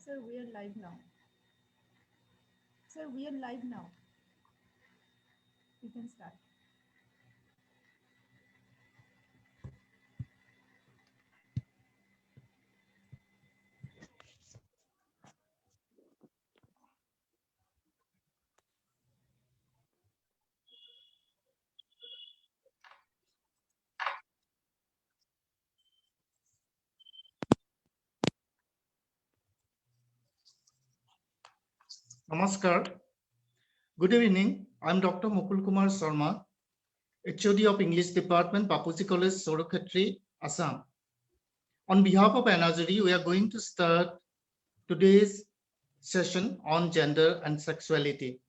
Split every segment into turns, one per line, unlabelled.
Sir, we are live now. Sir, we are live now. You can start.
Namaskar. Good evening. I'm Dr. Mukul Kumar Sharma, HOD of English Department, Bapuji College, Sorokhetri, Assam. On behalf of Anazari, we are going to start today's session on gender and sexuality.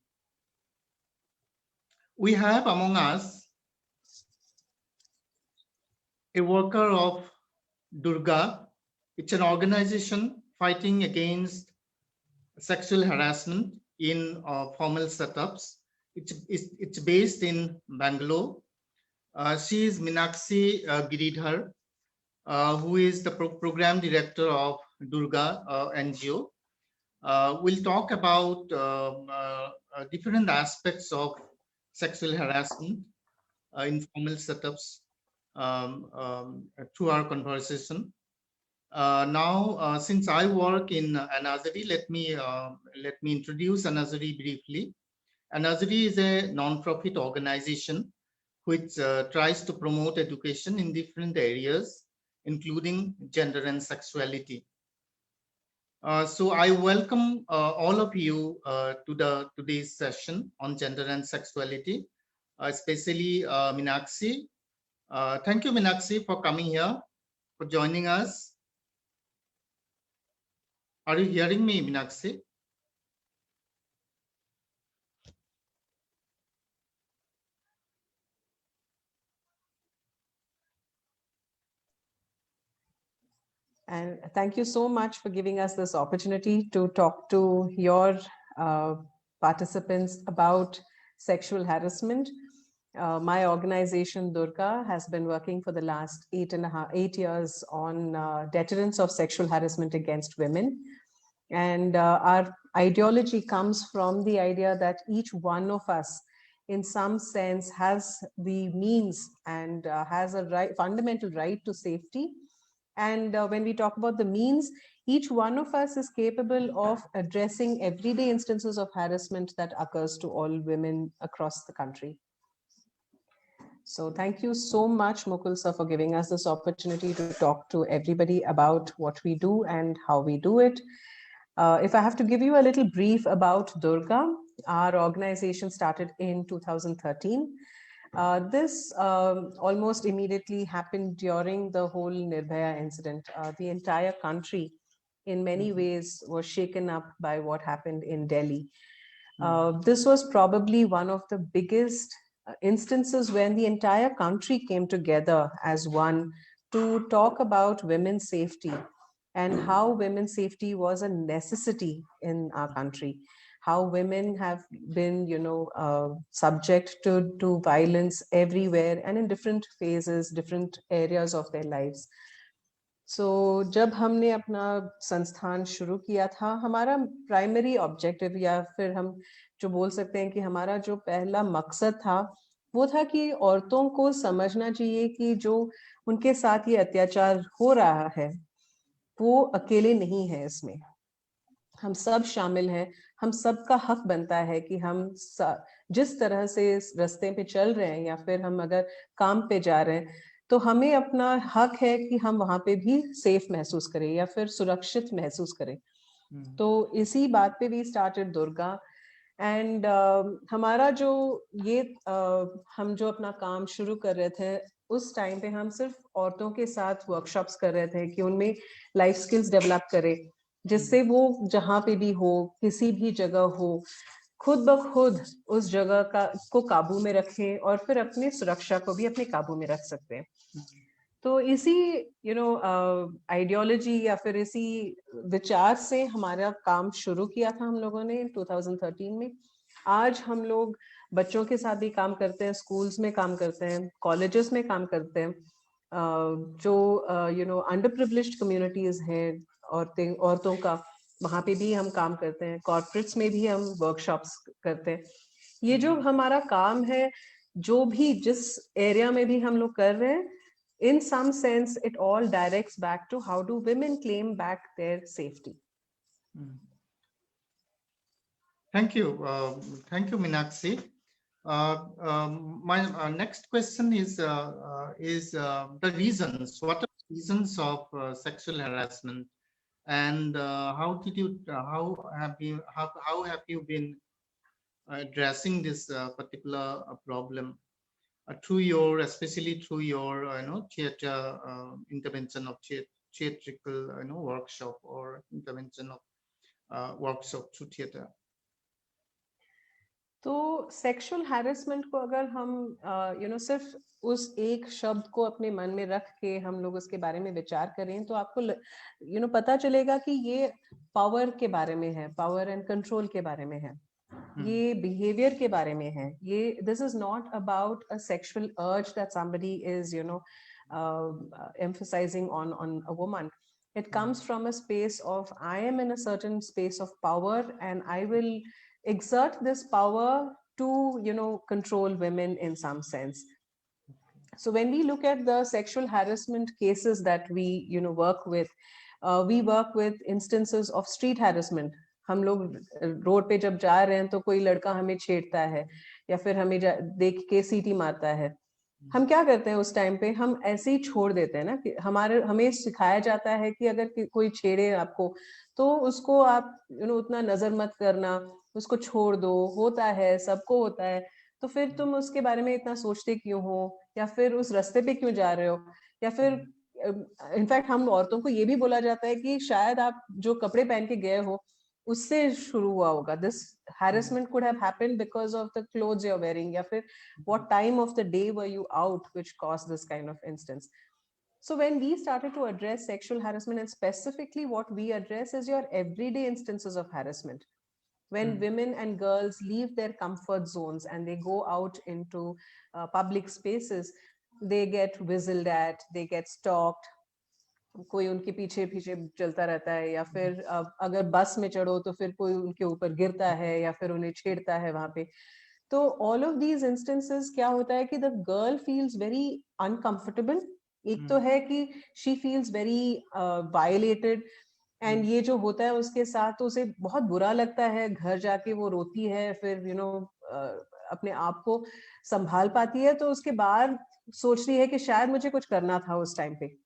We have among us a worker of Durga. It's an organization fighting against sexual harassment in formal setups. It's based in Bangalore. She is Meenakshi Giridhar, who is the program director of Durga NGO. We'll talk about different aspects of sexual harassment in formal setups through our conversation. Now, since I work in Anazari, let me introduce Anazari briefly. Anazari is a non-profit organization which tries to promote education in different areas, including gender and sexuality. So I welcome all of you to today's session on gender and sexuality, especially Meenakshi. Thank you, Meenakshi, for coming here, for joining us. Are you hearing me, Meenakshi?
And thank you so much for giving us this opportunity to talk to your participants about sexual harassment. My organization, Durga, has been working for the last 8 years on deterrence of sexual harassment against women. And our ideology comes from the idea that each one of us, in some sense, has the means and has a fundamental right to safety. And when we talk about the means, each one of us is capable of addressing everyday instances of harassment that occurs to all women across the country. So thank you so much, Mukul sir, for giving us this opportunity to talk to everybody about what we do and how we do it. If I have to give you a little brief about Durga, our organization started in 2013. This almost immediately happened during the whole Nirbhaya incident. The entire country, in many ways, was shaken up by what happened in Delhi. This was probably one of the biggest instances when the entire country came together as one to talk about women's safety and how women's safety was a necessity in our country, how women have been, subject to violence everywhere and in different phases, different areas of their lives. So जब हमने अपना संस्थान शुरू किया था, हमारा primary objective या फिर हम जो बोल सकते हैं कि हमारा जो पहला मकसद था वो था कि औरतों को समझना चाहिए कि जो उनके साथ ये अत्याचार हो रहा है वो अकेले नहीं है, इसमें हम सब शामिल हैं। हम सबका हक बनता है कि हम जिस तरह से इस रास्ते पे चल रहे हैं या फिर हम अगर काम पे जा रहे हैं तो हमें अपना हक है कि हम वहां पे भी सेफ महसूस करें या फिर सुरक्षित महसूस करें। तो इसी बात पे भी स्टार्टेड दुर्गा एंड हमारा जो ये हम जो अपना काम शुरू कर रहे थे उस टाइम पे हम सिर्फ औरतों के साथ वर्कशॉप्स कर रहे थे कि उनमें लाइफ स्किल्स डेवलप करें जिससे वो जहाँ पे भी हो, किसी भी जगह हो, खुद ब खुद उस जगह को काबू में रखें और फिर अपनी सुरक्षा को भी अपने काबू में रख सकते हैं। तो इसी आइडियोलॉजी या फिर इसी विचार से हमारा काम शुरू किया था हम लोगों ने 2013 में। आज हम लोग बच्चों के साथ भी काम करते हैं, स्कूल्स में काम करते हैं, कॉलेजेस में काम करते हैं। जो अंडर प्रिविलेज्ड कम्युनिटीज हैं औरतों का, वहां पे भी हम काम करते हैं, कॉर्पोरेट्स में भी हम वर्कशॉप्स करते हैं। ये जो हमारा काम है, जो भी जिस एरिया में भी हम लोग कर रहे हैं, in some sense it all directs back to how do women claim back their safety.
Thank you. Thank you, Meenakshi. My next question is the reasons. What are the reasons of sexual harassment, and how have you been addressing this particular problem through your, especially through your theater intervention of theatrical workshop or intervention of workshop through theater?
तो sexual harassment को अगर हम सिर्फ उस एक शब्द को अपने मन में रख के हम लोग उसके बारे में विचार करें, तो आपको पता चलेगा कि ये पावर के बारे में है, पावर एंड कंट्रोल के बारे में है, ये बिहेवियर के बारे में है। ये this is not about a sexual अर्ज that somebody is emphasizing on a woman. It comes from a space of, I am in a certain space of power and I will exert this power to control women in some sense. So when we look at the sexual harassment cases that we work with instances of street harassment. हम लोग road पे जब जा रहे हैं तो कोई लड़का हमें छेड़ता है या फिर हमें देख के सीटी मारता है, हम क्या करते हैं उस टाइम पे? हम ऐसे ही छोड़ देते हैं ना। कि हमें सिखाया जाता है कि अगर कोई छेड़े आपको तो उसको आप उतना नजर मत करना, उसको छोड़ दो, होता है, सबको होता है, तो फिर तुम उसके बारे में इतना सोचते क्यों हो, या फिर उस रास्ते पे क्यों जा रहे हो, या फिर इनफैक्ट हम औरतों को ये भी बोला जाता है कि शायद आप जो कपड़े पहन के गए हो उससे शुरू हुआ होगा। This harassment could have happened because of the clothes you're wearing, या फिर what time of the day were you out which caused this kind of instance. So when we started to address sexual harassment, and specifically what we address is your everyday instances of harassment, when women and girls leave their comfort zones and they go out into public spaces, they get whistled at, they get stalked, कोई उनके पीछे पीछे चलता रहता है, या फिर अगर बस में चढ़ो तो फिर कोई उनके ऊपर गिरता है या फिर उन्हें छेड़ता है वहां पे। तो ऑल ऑफ दीज इंस्टेंसेस क्या होता है कि the girl feels very uncomfortable. एक तो है कि she feels very violated, and ये जो होता है उसके साथ तो उसे बहुत बुरा लगता है, घर जाके वो रोती है, फिर अपने आप को संभाल पाती है, तो उसके बाद सोच रही है कि शायद मुझे कुछ करना था उस टाइम पे।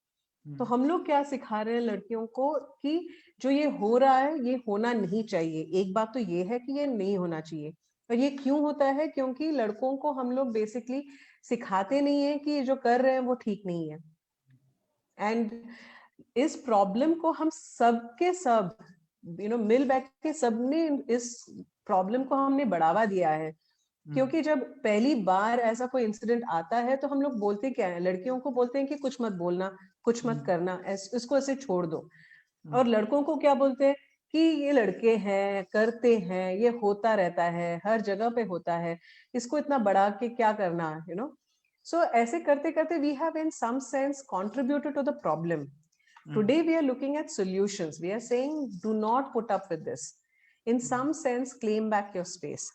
तो हम लोग क्या सिखा रहे हैं लड़कियों को कि जो ये हो रहा है ये होना नहीं चाहिए। एक बात तो ये है कि ये नहीं होना चाहिए, और ये क्यों होता है? क्योंकि लड़कों को हम लोग बेसिकली सिखाते नहीं है कि जो कर रहे हैं वो ठीक नहीं है। एंड इस प्रॉब्लम को हम सबके सब मिल बैठ के सबने इस प्रॉब्लम को हमने बढ़ावा दिया है। क्योंकि जब पहली बार ऐसा कोई इंसिडेंट आता है तो हम लोग बोलते क्या है, लड़कियों को बोलते हैं कि कुछ मत बोलना, कुछ मत करना, इसको ऐसे छोड़ दो। और लड़कों को क्या बोलते हैं कि ये लड़के हैं, करते हैं, ये होता रहता है, हर जगह पे होता है, इसको इतना बढ़ा के क्या करना, सो ऐसे करते करते we have in some sense contributed to the problem. Today we are looking at solutions. We are saying do not put up with this. In some sense claim back your space.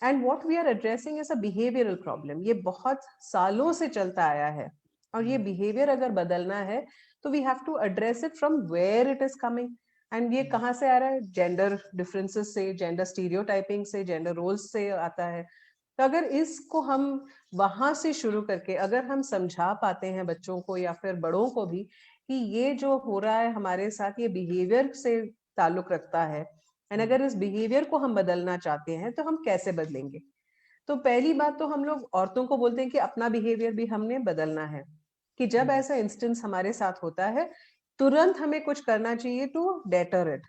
And what we are addressing is a behavioral problem. ये बहुत सालों से चलता आया है, और ये behavior अगर बदलना है तो we have to address it from where it is coming. And ये कहाँ से आ रहा है? Gender differences से, gender stereotyping से, gender roles से आता है। तो अगर इसको हम वहां से शुरू करके अगर हम समझा पाते हैं बच्चों को या फिर बड़ों को भी कि ये जो हो रहा है हमारे साथ ये बिहेवियर से ताल्लुक रखता है, एंड अगर इस बिहेवियर को हम बदलना चाहते हैं तो हम कैसे बदलेंगे? तो पहली बात तो हम लोग औरतों को बोलते हैं कि अपना बिहेवियर भी हमने बदलना है, कि जब ऐसा इंस्टेंस हमारे साथ होता है तुरंत हमें कुछ करना चाहिए टू डेटर इट,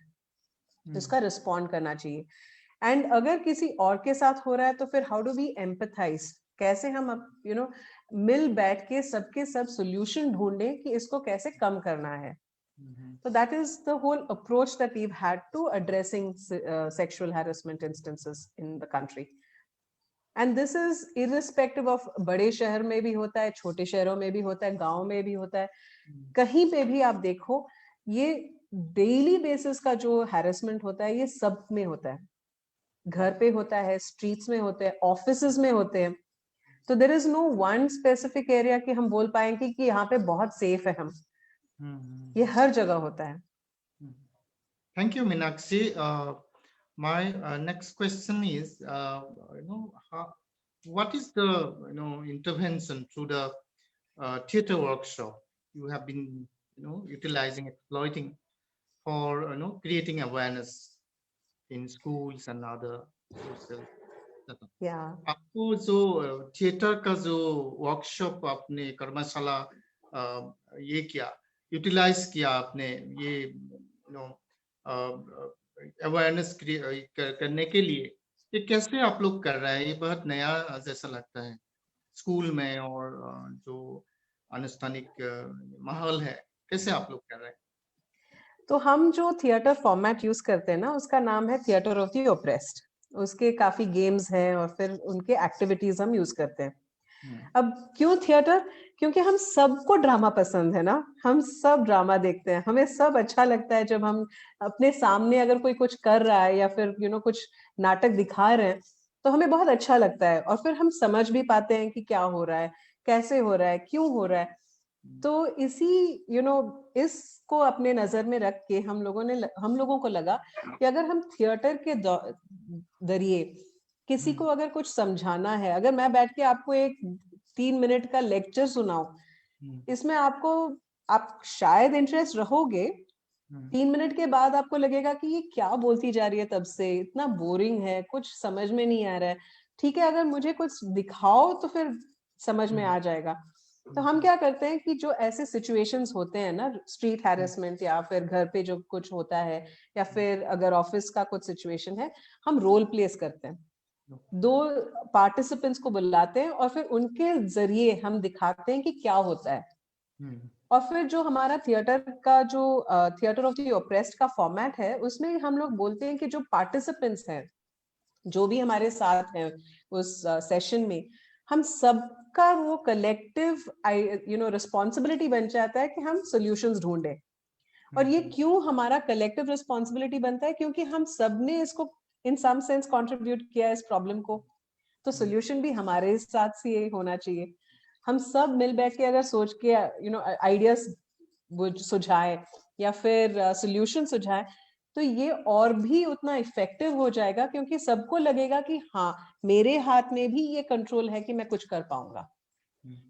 उसका रिस्पॉन्ड करना चाहिए। एंड अगर किसी और के साथ हो रहा है तो फिर हाउ डू वी एम्पथाइज, कैसे हम मिल बैठ के सबके सब सोल्यूशन ढूंढे कि इसको कैसे कम करना है। So that is the whole approach that we've had to addressing sexual harassment instances in the country. And this is irrespective of बड़े शहर में भी होता है, छोटे शहरों में भी होता है, गांव में भी होता है, कहीं पे भी आप देखो ये डेली बेसिस का जो हैरेसमेंट होता है ये सब में होता है, घर पे होता है, स्ट्रीट्स में होते हैं, ऑफिसेज में होते हैं। तो there is no one specific area कि हम बोल पाएंगे कि यहाँ पे बहुत सेफ है हम, ये हर जगह होता है।
Thank you, Meenakshi. My next question is, what is the intervention through the theater workshop you have been utilizing, exploiting for creating awareness in schools and other social setup?
या
आपको जो थिएटर का जो वर्कशॉप आपने कर्मशाला ये किया, utilise किया आपने ये अवेयरनेस करने के लिए, ये कैसे आप लोग कर रहे हैं? ये बहुत नया जैसा लगता है स्कूल में, और जो अनुष्ठानिक माहौल है, कैसे आप लोग कर रहे हैं?
तो हम जो थिएटर फॉर्मेट यूज करते हैं ना, उसका नाम है थिएटर ऑफ द ओप्रेस्ड। उसके काफी गेम्स हैं और फिर उनके एक्टिविटीज हम यूज करते हैं। अब क्यों थिएटर? क्योंकि हम सबको ड्रामा पसंद है ना, हम सब ड्रामा देखते हैं, हमें सब अच्छा लगता है जब हम अपने सामने अगर कोई कुछ कर रहा है या फिर कुछ नाटक दिखा रहे हैं तो हमें बहुत अच्छा लगता है, और फिर हम समझ भी पाते हैं कि क्या हो रहा है, कैसे हो रहा है, क्यों हो रहा है। तो इसी इसको अपने नजर में रख के हम लोगों को लगा कि अगर हम थिएटर के जरिए किसी को अगर कुछ समझाना है, अगर मैं बैठ के आपको एक 3 मिनट का लेक्चर सुनाऊं, इसमें आप शायद इंटरेस्ट रहोगे, 3 मिनट के बाद आपको लगेगा कि ये क्या बोलती जा रही है, तब से इतना बोरिंग है, कुछ समझ में नहीं आ रहा है। ठीक है, अगर मुझे कुछ दिखाओ तो फिर समझ में आ जाएगा। तो हम क्या करते हैं कि जो ऐसे सिचुएशंस होते हैं ना, स्ट्रीट हैरेसमेंट या फिर घर पे जो कुछ होता है या फिर अगर ऑफिस का कुछ सिचुएशन है, हम रोल प्लेस करते हैं, 2 पार्टिसिपेंट्स को बुलाते हैं और फिर उनके जरिए हम दिखाते हैं कि क्या होता है। और फिर जो हमारा थिएटर का जो थिएटर ऑफ द ओप्रेस्ड का फॉर्मेट है, उसमें हम लोग बोलते हैं कि जो पार्टिसिपेंट्स हैं, जो भी हमारे साथ हैं उस सेशन में, हम सबका वो कलेक्टिव रिस्पॉन्सिबिलिटी बन जाता है कि हम सॉल्यूशंस ढूंढें। और ये क्यों हमारा कलेक्टिव रिस्पॉन्सिबिलिटी बनता है? क्योंकि हम सब ने इसको इन सम सेंस कंट्रीब्यूट किया है इस प्रॉब्लम को, तो सॉल्यूशन भी हमारे साथ से होना चाहिए। हम सब मिल बैठ के अगर सोच के आइडियाज सुझाए या फिर सॉल्यूशन सुझाए, तो ये और भी उतना इफेक्टिव हो जाएगा, क्योंकि सबको लगेगा कि हाँ, मेरे हाथ में भी ये कंट्रोल है कि मैं कुछ कर पाऊंगा।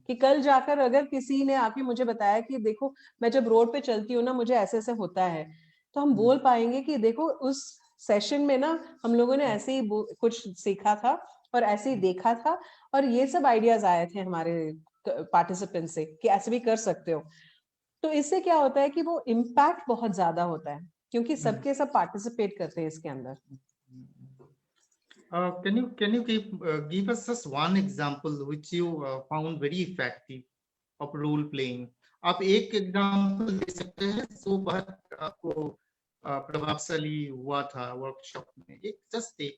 कि कल जाकर अगर किसी ने आके मुझे बताया कि देखो मैं जब रोड पे चलती हूँ ना, मुझे ऐसे ऐसे होता है, तो हम बोल पाएंगे कि देखो उस सेशन में ना हम लोगों ने ऐसे ही कुछ सीखा था और ऐसे ही देखा था, और ये सब आइडियाज आए थे हमारे पार्टिसिपेंट से कि ऐसे भी कर सकते हो। तो इससे क्या होता है कि वो इम्पैक्ट बहुत ज्यादा होता है, क्योंकि सबके सब पार्टिसिपेट करते हैं इसके अंदर।
Can you give us just one example which you found very effective of role playing? आप एक एग्जाम्पल दे सकते हैं जो बहुत आपको प्रभावशाली हुआ था वर्कशॉप में? एक जस्ट एक।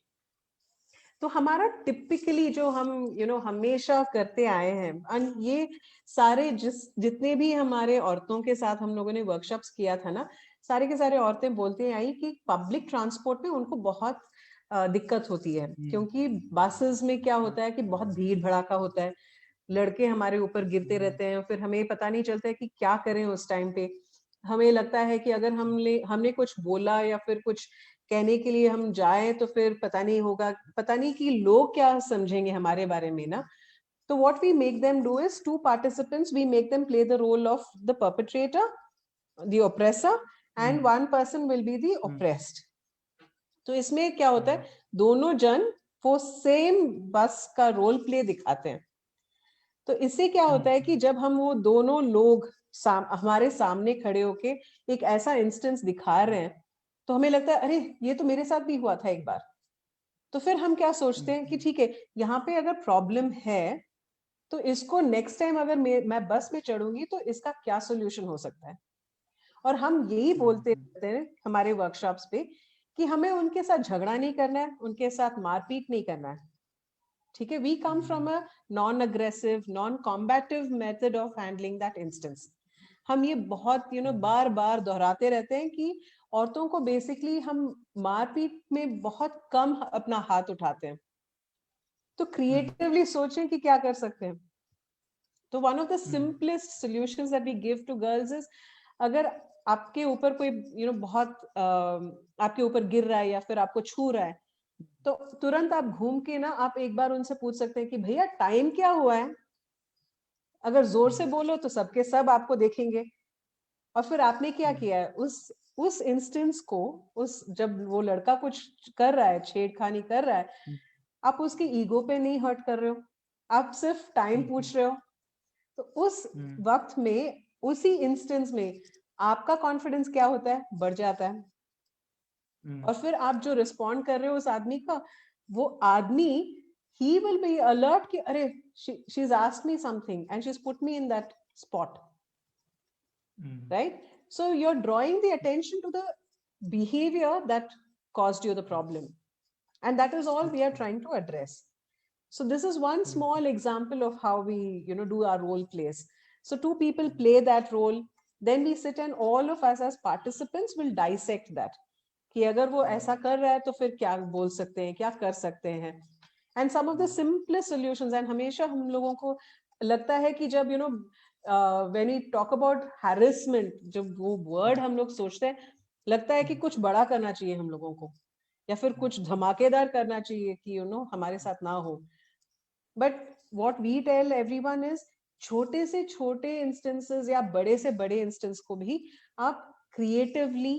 तो हमारा टिपिकली जो हम हमेशा करते आए हैं, और ये सारे जितने भी हमारे औरतों के साथ हम लोगों ने वर्कशॉप्स किया था ना, सारे के सारे औरतें बोलते आई कि पब्लिक ट्रांसपोर्ट में उनको बहुत दिक्कत होती है, क्योंकि बसेस में क्या होता है कि बहुत भीड़ भड़ाका होता है, लड़के हमारे ऊपर गिरते रहते हैं, फिर हमें पता नहीं चलता है कि क्या करें उस टाइम पे। हमें लगता है कि अगर हमने कुछ बोला या फिर कुछ कहने के लिए हम जाए तो फिर पता नहीं होगा, पता नहीं कि लोग क्या समझेंगे हमारे बारे में ना। तो what we make them do is 2 participants, we make them play the role of the perpetrator, the oppressor, and 1 person will be the oppressed. तो इसमें क्या होता है, दोनों जन वो सेम बस का रोल प्ले दिखाते हैं। तो इससे क्या होता है कि जब हम वो दोनों लोग हमारे सामने खड़े होके एक ऐसा इंस्टेंस दिखा रहे हैं, तो हमें लगता है अरे ये तो मेरे साथ भी हुआ था एक बार। तो फिर हम क्या सोचते हैं कि ठीक है, यहाँ पे अगर प्रॉब्लम है तो इसको नेक्स्ट टाइम अगर मैं बस में चढ़ूंगी तो इसका क्या सोल्यूशन हो सकता है। और हम यही बोलते रहते हैं हमारे वर्कशॉप्स पे कि हमें उनके साथ झगड़ा नहीं करना है, उनके साथ मारपीट नहीं करना है। ठीक है, we come from a non aggressive, non combative method of handling that instance. हम ये बहुत बार बार दोहराते रहते हैं कि औरतों को बेसिकली हम मारपीट में बहुत कम अपना हाथ उठाते हैं। तो क्रिएटिवली सोचें कि क्या कर सकते हैं। तो one of the simplest solutions that we give to girls is, अगर आपके ऊपर कोई बहुत आपके ऊपर गिर रहा है या फिर आपको छू रहा है, तो तुरंत आप घूम के ना आप एक बार उनसे पूछ सकते हैं कि भैया टाइम क्या हुआ है। अगर जोर से बोलो तो सबके सब आपको देखेंगे। और फिर आपने क्या किया है उस इंस्टेंस को, उस जब वो लड़का कुछ कर रहा है, छेड़खानी कर रहा है, आप उसके ईगो पे नहीं हर्ट कर रहे हो, आप सिर्फ टाइम पूछ रहे हो। तो उस वक्त में, उसी इंस्टेंस में आपका कॉन्फिडेंस क्या होता है, बढ़ जाता है। और फिर आप जो रिस्पॉन्ड कर रहे हो उस आदमी का, वो आदमी he will be alert कि अरे she's asked me something and she's put me in that spot, right? So you're drawing the attention to the behavior that caused you the problem, and that is all we are trying to address. So this is one small example of how we do our role plays. So two people play that role, then we sit and all of us as participants will dissect that कि अगर वो ऐसा कर रहा है तो फिर क्या बोल सकते हैं, क्या कर सकते हैं। And some of the simplest solutions, and हमेशा हम लोगों को लगता है कि जब when we talk about harassment, जब वो word हम लोग सोचते हैं, लगता है कि कुछ बड़ा करना चाहिए हम लोगों को, या फिर कुछ धमाकेदार करना चाहिए कि हमारे साथ ना हो। But what we tell everyone is, छोटे से छोटे instances या बड़े से बड़े instance को भी आप creatively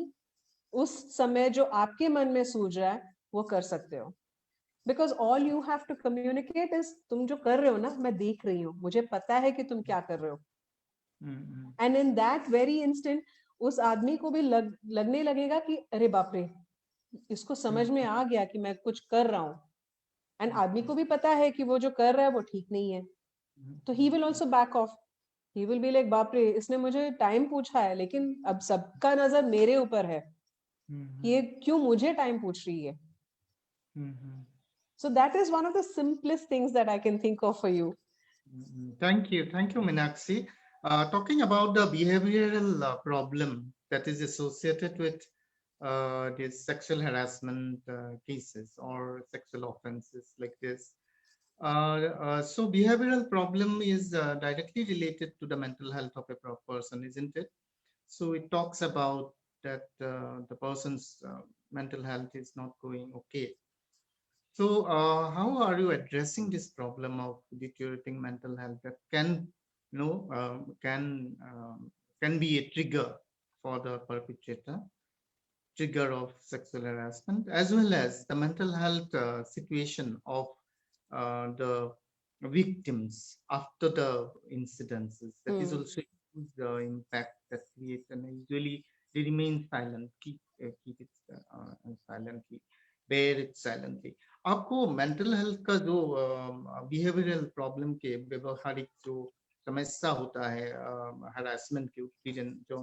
उस समय जो आपके मन में सूझ रहा है वो कर सकते हो। Because all you have to communicate is, तुम जो कर रहे हो ना, मैं देख रही हूँ, मुझे पता है कि तुम क्या कर रहे हो। And in that very instant उस आदमी को भी लगने लगेगा कि अरे बाप रे, इसको समझ में आ गया कि मैं कुछ कर रहा हूँ। एंड आदमी को भी पता है कि वो जो कर रहा है वो ठीक नहीं है, तो he will also back off. He will be like, बाप रे, इसने मुझे टाइम पूछा है, लेकिन अब सबका नजर मेरे ऊपर है, ये क्यों मुझे टाइम पूछ रही है। So that is one of the simplest things that I can think of for you.
Thank you, Meenakshi. Talking about the behavioral problem that is associated with these sexual harassment cases or sexual offenses like this. So behavioral problem is directly related to the mental health of a person, isn't it? So it talks about that the person's mental health is not going okay. So how are you addressing this problem of deteriorating mental health that can, can be a trigger for the perpetrator, trigger of sexual harassment, as well as the mental health situation of the victims after the incidences? That is also the impact that creates, and usually they remain silent, keep it silently, bear it silently. आपको mental health का जो behavioural problem के व्यवहारिक जो समस्या होता है, harassment के उत्पीड़न, जो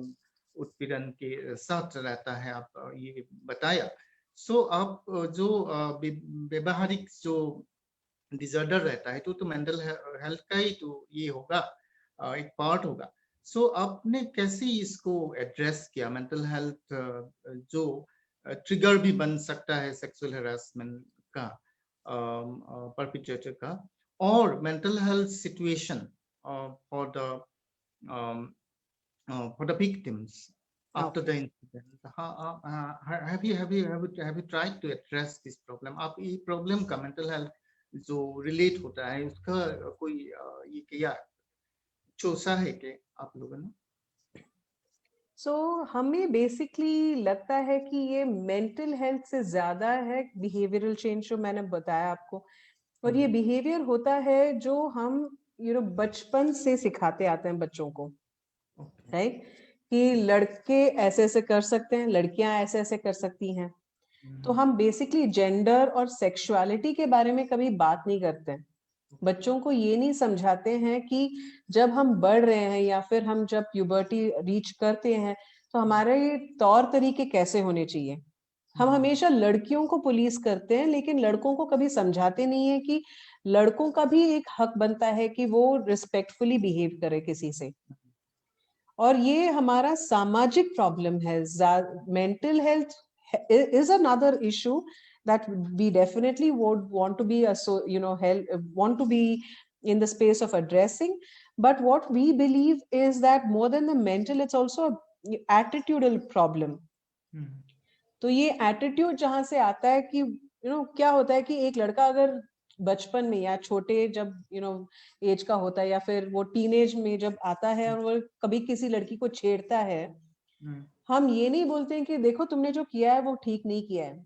उत्पीड़न के साथ रहता है, आप ये बताया। सो आप जो व्यवहारिक जो डिसऑर्डर रहता है तो मेंटल हेल्थ का ही तो ये होगा, एक पार्ट होगा। सो आपने कैसे इसको एड्रेस किया, मेंटल हेल्थ जो ट्रिगर भी बन सकता है सेक्सुअल हरासमेंट का, परपिट्रेटर का, और mental health situation for the victims after the incident? Have you tried to address this problem? आप ये प्रॉब्लम का मेंटल हेल्थ जो रिलेट होता है उसका कोई ये किया चोसा है कि आप लोगों ने?
हमें बेसिकली लगता है कि ये मेंटल हेल्थ से ज्यादा है बिहेवियरल चेंज, जो मैंने बताया आपको। और ये बिहेवियर होता है जो हम बचपन से सिखाते आते हैं बच्चों को, राइट? कि लड़के ऐसे ऐसे कर सकते हैं, लड़कियां ऐसे ऐसे कर सकती हैं। तो हम बेसिकली जेंडर और सेक्सुअलिटी के बारे में कभी बात नहीं करते हैं। बच्चों को ये नहीं समझाते हैं कि जब हम बढ़ रहे हैं या फिर हम जब प्यूबर्टी रीच करते हैं तो हमारे तौर तरीके कैसे होने चाहिए। हम हमेशा लड़कियों को पुलिस करते हैं, लेकिन लड़कों को कभी समझाते नहीं है कि लड़कों का भी एक हक बनता है कि वो रिस्पेक्टफुली बिहेव करे किसी से। और ये हमारा सामाजिक प्रॉब्लम है. Mental health is another issue that we definitely would want to be want to be in the space of addressing. But what we believe is that more than the mental, it's also a attitudinal problem. तो ये attitude जहां से आता है कि क्या होता है कि एक लड़का अगर बचपन में या छोटे जब एज का होता है या फिर वो टीनेज में जब आता है और वो कभी किसी लड़की को छेड़ता है, हम ये नहीं बोलते हैं कि देखो तुमने जो किया है वो ठीक नहीं किया है.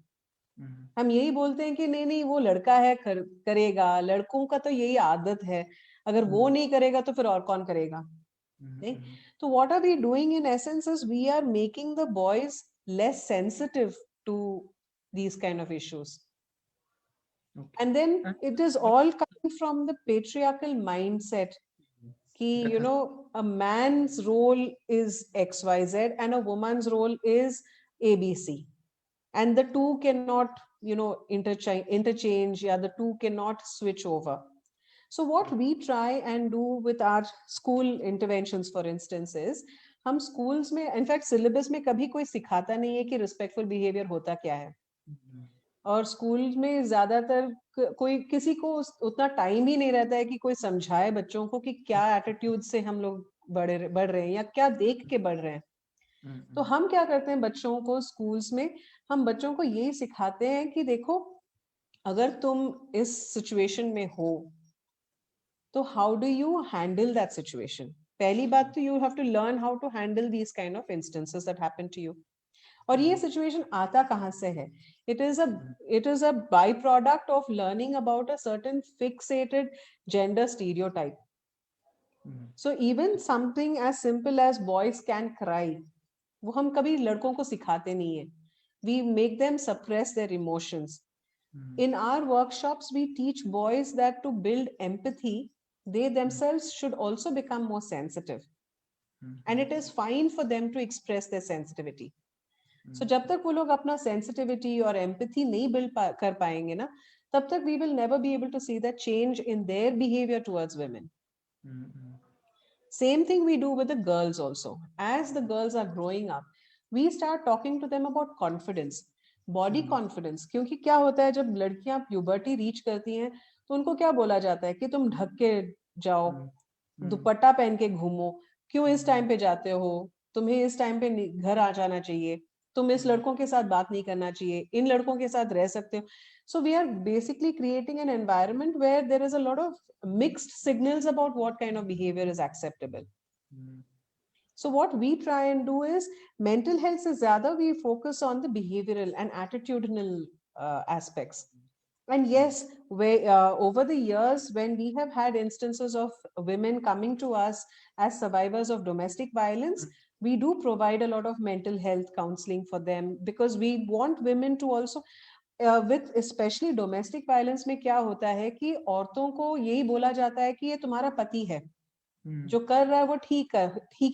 हम यही बोलते हैं कि नहीं नहीं वो लड़का है, करेगा. लड़कों का तो यही आदत है, अगर वो नहीं करेगा तो फिर और कौन करेगा. नहीं. तो what are we doing in essence is we are making the boys less sensitive to these kind of issues. And then it is all coming from the patriarchal mindset ki a man's role is XYZ and a woman's role is ABC, and the two cannot interchange, yeah, the two cannot switch over. So what we try and do with our school interventions, for instance, is हम schools में, in fact syllabus में कभी कोई सिखाता नहीं है कि respectful behavior होता क्या है. और स्कूल में ज्यादातर कोई किसी को उतना टाइम ही नहीं रहता है कि कोई समझाए बच्चों को कि क्या एटीट्यूड से हम लोग बढ़ रहे हैं या क्या देख के बढ़ रहे हैं. तो हम क्या करते हैं बच्चों को स्कूल्स में, हम बच्चों को यही सिखाते हैं कि देखो अगर तुम इस सिचुएशन में हो तो how do you handle that situation. पहली बात तो you have to learn how to handle these kind of instances that happen to you. और ये सिचुएशन आता कहाँ से है? It is a byproduct of learning about a certain fixated gender stereotype. So even something as simple as boys can cry, वो हम कभी लड़कों को सिखाते नहीं है. We make them suppress their emotions. In our workshops, we teach boys that to build empathy, they themselves should also become more sensitive. And it is fine for them to express their sensitivity. So जब तक वो लोग अपना sensitivity और empathy नहीं build कर पाएंगे ना, तब तक we will never be able to see that change in their behavior towards women. Same thing we do with the girls also. As the girls are growing up, we start talking to them about confidence. Body confidence. क्योंकि क्या होता है जब लड़कियां puberty reach करती हैं तो उनको क्या बोला जाता है कि तुम ढक के जाओ, दुपट्टा पहन के घूमो, क्यों इस टाइम पे जाते हो, तुम्हें इस टाइम पे घर आ जाना चाहिए, तुम इस लड़कों के साथ बात नहीं करना चाहिए, इन लड़कों के साथ रह सकते हो. So we are basically creating an environment where there is a lot of mixed signals about what kind of behavior is acceptable. So what we try and do is mental health se zyada we focus on the behavioral and attitudinal aspects. And yes, over the years when we have had instances of women coming to us as survivors of domestic violence, we do provide a lot of mental health counseling for them because we want women to also with especially domestic violence में क्या होता है कि औरतों को यही बोला जाता है कि ये तुम्हारा पति है, जो कर रहा है वो ठीक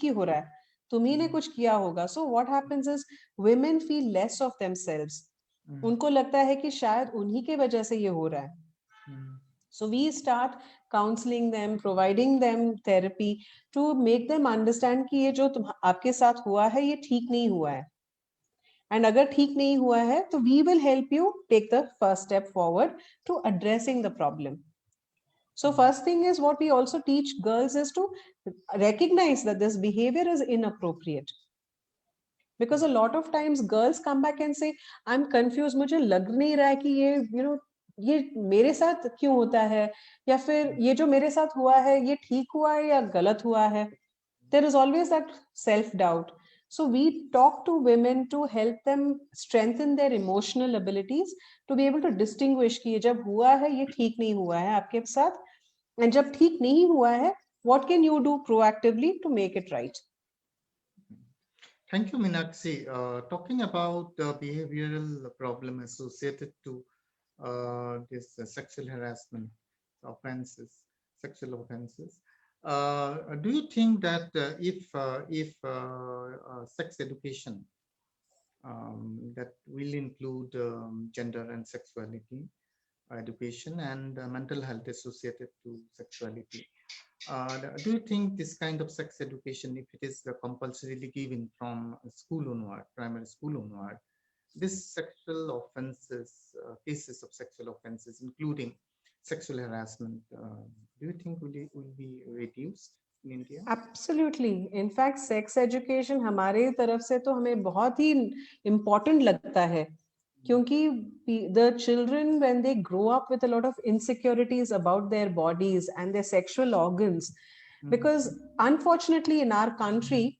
ही हो रहा है, तुम्ही ने कुछ किया होगा. So what happens is women feel less of themselves. उनको लगता है कि शायद उन्हीं के वजह से ये हो रहा है. So we start counseling them, providing them therapy to make them understand कि ये जो आपके साथ हुआ है ये ठीक नहीं हुआ है. And अगर ठीक नहीं हुआ है तो we will help you take the first step forward to addressing the problem. So first thing is what we also teach girls is to recognize that this behavior is inappropriate. Because a lot of times girls come back and say, I'm confused, मुझे लग नहीं रहा है कि ये ये मेरे साथ क्यों होता है, या फिर ये जो मेरे साथ हुआ है ये ठीक हुआ है या गलत हुआ है. There is always that self-doubt. So we talk to women to help them strengthen their emotional abilities to be able to distinguish कि ये जब हुआ है ये ठीक नहीं हुआ है आपके साथ, and जब ठीक नहीं हुआ है what can you do proactively to make it right.
Thank you, Meenakshi. Talking about the behavioral problem associated to this sexual harassment offenses, sexual offenses. Do you think that if sex education that will include gender and sexuality education and mental health associated to sexuality, Do you think this kind of sex education, if it is compulsorily given from school onward, primary school onward, this sexual offenses, cases of sexual offenses, including sexual harassment, do you think will be reduced in India?
Absolutely. In fact, sex education हमारे तरफ से तो हमें बहुत ही important लगता है, क्योंकि the children, when they grow up with a lot of insecurities about their bodies and their sexual organs, because unfortunately in our country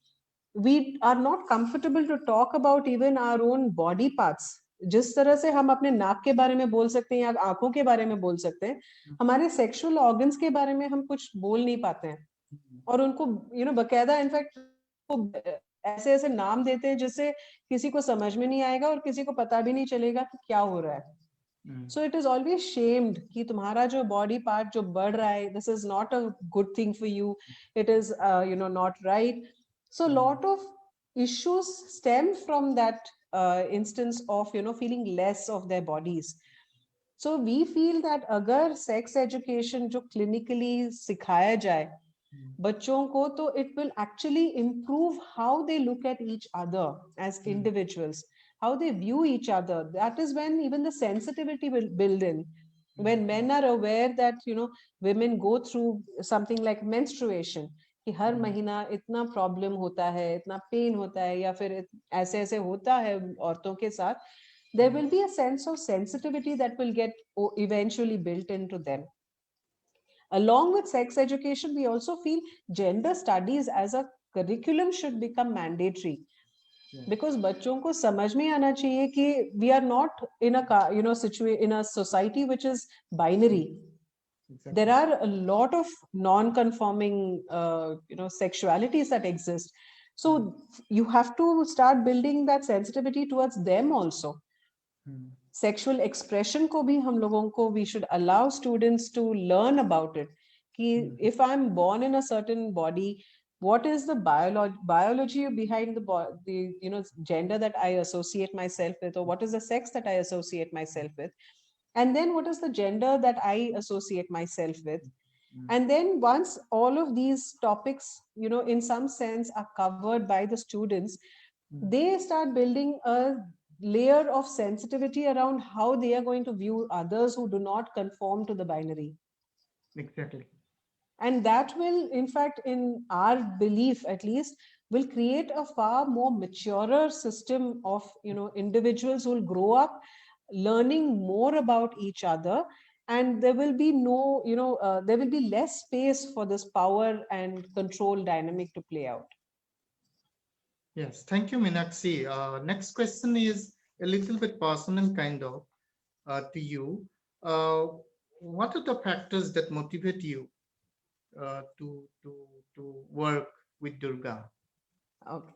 we are not comfortable to talk about even our own body parts. जिस तरह से हम अपने नाक के बारे में बोल सकते हैं या आंखों के बारे में बोल सकते हैं, हमारे सेक्सुअल ऑर्गन्स के बारे में हम कुछ बोल नहीं पाते हैं, और उनको बकायदा इनफैक्ट ऐसे ऐसे नाम देते हैं जिससे किसी को समझ में नहीं आएगा और किसी को पता भी नहीं चलेगा कि क्या हो रहा है. So it is always shamed कि तुम्हारा जो बॉडी पार्ट जो बढ़ रहा है, this is not a good thing for you, it is not right. So lot of issues stem from that instance of feeling less of their bodies. So we feel that अगर sex education जो clinically सिखाया जाए बच्चों को, तो it will actually improve how they look at each other as individuals, how they view each other. That is when even the sensitivity will build in. When men are aware that women go through something like menstruation, कि हर महीना इतना problem होता है, इतना pen होता है, या फिर ऐसे ऐसे होता है औरतों के साथ, there will be a sense of sensitivity that will get eventually built into them. Along with sex education, we also feel gender studies as a curriculum should become mandatory. Because बच्चों को समझ में आना चाहिए कि we are not in a in a society which is binary. Exactly. There are a lot of non-conforming sexualities that exist, so you have to start building that sensitivity towards them also. Sexual expression ko bhi hum logon ko, we should allow students to learn about it, ki if I'm born in a certain body, what is the biology behind the gender that I associate myself with, or what is the sex that I associate myself with, and then what is the gender that I associate myself with. And then once all of these topics in some sense are covered by the students, they start building a layer of sensitivity around how they are going to view others who do not conform to the binary.
Exactly.
And that will, in fact, in our belief at least, will create a far more maturer system of individuals who will grow up learning more about each other, and there will be there will be less space for this power and control dynamic to play out.
Yes, thank you, Meenakshi. Next question is a little bit personal kind of to you. What are the factors that motivate you to work with Durga?
Okay,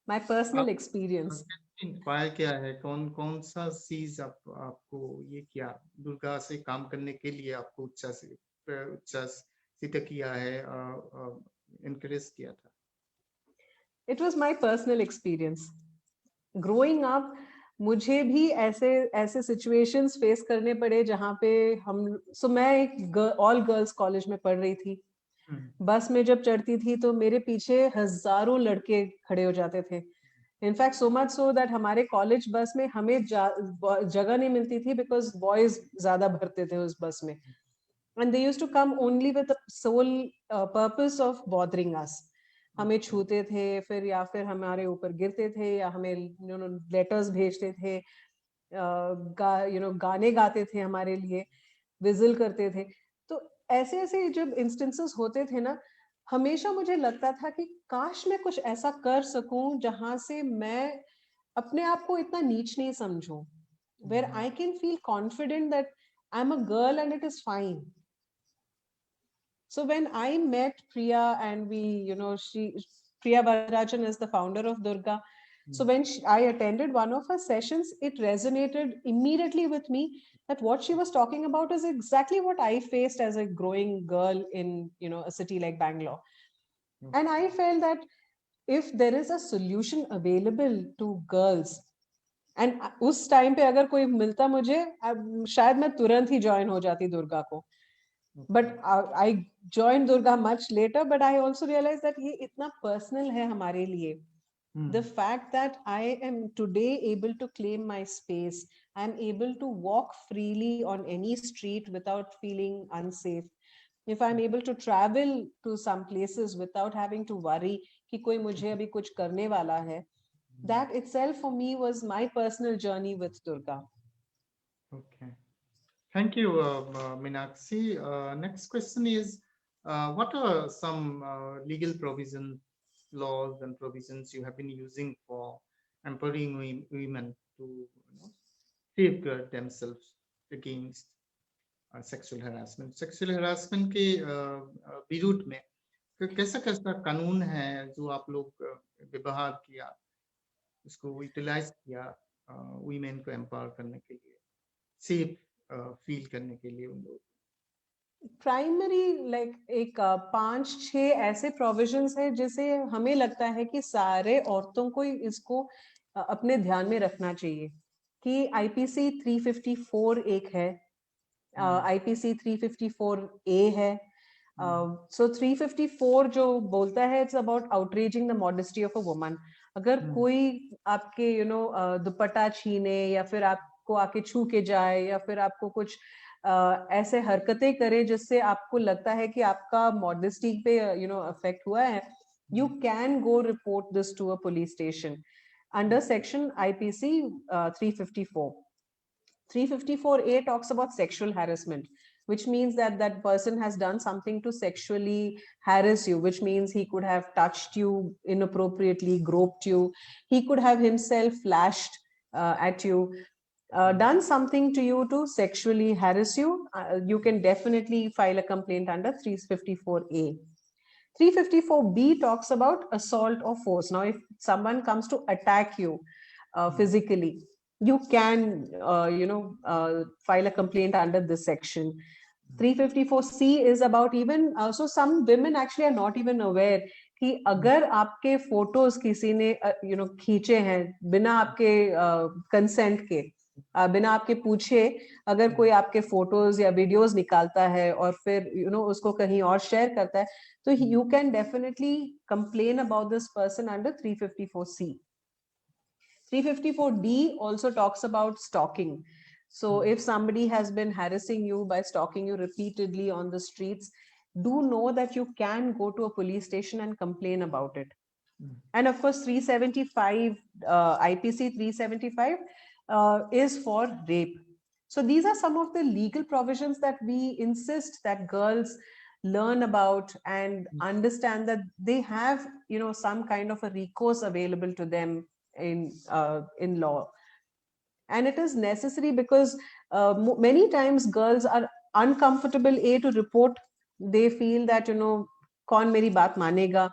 my personal experience.
Inspire क्या है, कौन सा चीज आपको ये किया दुर्गा से काम करने के लिए आपको उत्साहित किया है, encourage किया था?
It was my personal experience. Growing up, मुझे भी ऐसे situations face करने पड़े जहाँ पे मैं एक all girls college में पढ़ रही थी. बस में जब चढ़ती थी तो मेरे पीछे हजारों लड़के खड़े हो जाते थे. In fact, so much so that हमारे कॉलेज बस में हमें जगह नहीं मिलती थी because boys ज़्यादा भरते थे उस बस में, and they used to come only with the sole purpose of bothering us. हमें छूते थे, फिर या फिर हमारे ऊपर गिरते थे, या हमें लेटर्स भेजते थे, गाने गाते थे हमारे लिए, विजिल करते थे. तो ऐसे ऐसे जब इंस्टेंसेस होते थे ना, हमेशा मुझे लगता था कि काश मैं कुछ ऐसा कर सकूं जहां से मैं अपने आप को इतना नीच नहीं समझूं, where I can feel confident that I'm a girl and it is fine. So when I met Priya, and Priya Vararajan is the founder of Durga. So when I attended one of her sessions, it resonated immediately with me that what she was talking about is exactly what I faced as a growing girl in a city like Bangalore. And I felt that if there is a solution available to girls, and उस time पे अगर कोई मिलता मुझे, शायद मैं तुरंत ही join हो जाती दुर्गा को. But I joined Durga much later, but I also realized that ये इतना personal है हमारे लिए. The fact that I am today able to claim my space, I'm able to walk freely on any street without feeling unsafe. If I'm able to travel to some places without having to worry कि कोई मुझे अभी कुछ करने वाला है, that itself for me was my personal journey with Durga.
Okay. Thank you, Meenakshi. Next question is, what are some legal provisions, laws and provisions you have been using for empowering women to safeguard themselves against sexual harassment? Sexual harassment के विरुद्ध में कैसा कैसा कानून है जो आप लोग व्यवहार किया, उसको यूटिलाइज किया women को empower करने के लिए, सेफ फील करने के लिए उन लोग?
प्राइमरी लाइक एक 5-6 ऐसे प्रोविजंस है जिसे हमें लगता है कि सारे औरतों को इसको अपने ध्यान में रखना चाहिए कि आईपीसी 354 एक है, आईपीसी 354 ए है. सो 354 जो बोलता है it's about outraging the modesty of a woman. अगर कोई आपके दुपट्टा छीने या फिर आपको आके छू के जाए या फिर आपको कुछ ऐसे हरकतें करे जिससे आपको लगता है कि आपका मॉडेस्टी पे अफेक्ट हुआ है, you can go report this to a police station under section IPC 354. 354A talks about sexual harassment, which means that that person has done something to sexually harass you, which means he could have touched you inappropriately, groped you, he could have himself flashed at you, done something to you to sexually harass you. You can definitely file a complaint under 354A. 354B talks about assault or force. Now, if someone comes to attack you physically, you can file a complaint under this section. 354C is about even so some women actually are not even aware कि अगर आपके photos किसी ने खींचे हैं बिना आपके consent के, बिना आपके पूछे, अगर कोई आपके फोटोज या वीडियोस निकालता है और फिर उसको कहीं और शेयर करता है, तो you can definitely complain about this person under 354C. 354D also talks about stalking. So if somebody has been harassing you by stalking you repeatedly on the streets, do know that you can go to a police station and complain about it. And of course, 375, IPC 375 is for rape. So these are some of the legal provisions that we insist that girls learn about and understand that they have, some kind of a recourse available to them in law. And it is necessary because many times girls are uncomfortable to report. They feel that कौन मेरी बात मानेगा.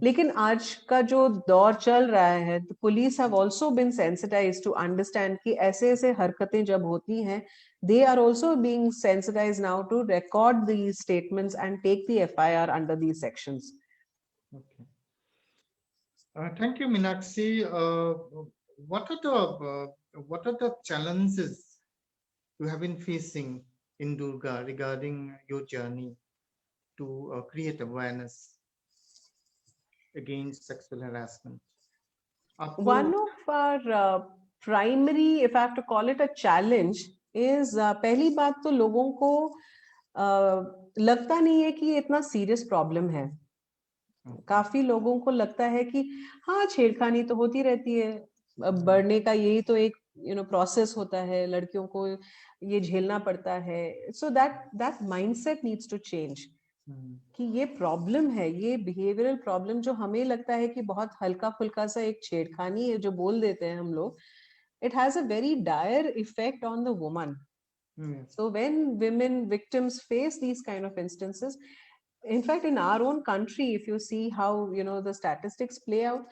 लेकिन आज का जो दौर चल रहा है, the police have also been sensitized to understand कि ऐसे ऐसे हरकतें जब होती हैं, they are also being sensitized now to record these statements and take the FIR under these sections.
Okay. Thank you, Meenakshi. What are the challenges you have been facing in Durga regarding your journey to create awareness against sexual harassment?
One of our primary, if I have to call it a challenge, is पहली बात तो लोगों को लगता नहीं है कि ये इतना serious problem है. काफी लोगों को लगता है कि हाँ छेड़खानी तो होती रहती है, बढ़ने का यही तो एक प्रोसेस होता है, लड़कियों को ये झेलना पड़ता है. So that mindset needs to change कि ये प्रॉब्लम है, ये बिहेवियरल प्रॉब्लम जो हमें लगता है कि बहुत हल्का फुल्का सा एक छेड़खानी है जो बोल देते हैं हम लोग, it has a very dire effect on the woman. So when women victims face these kind of instances, in fact in our own country, if you see how the statistics play out,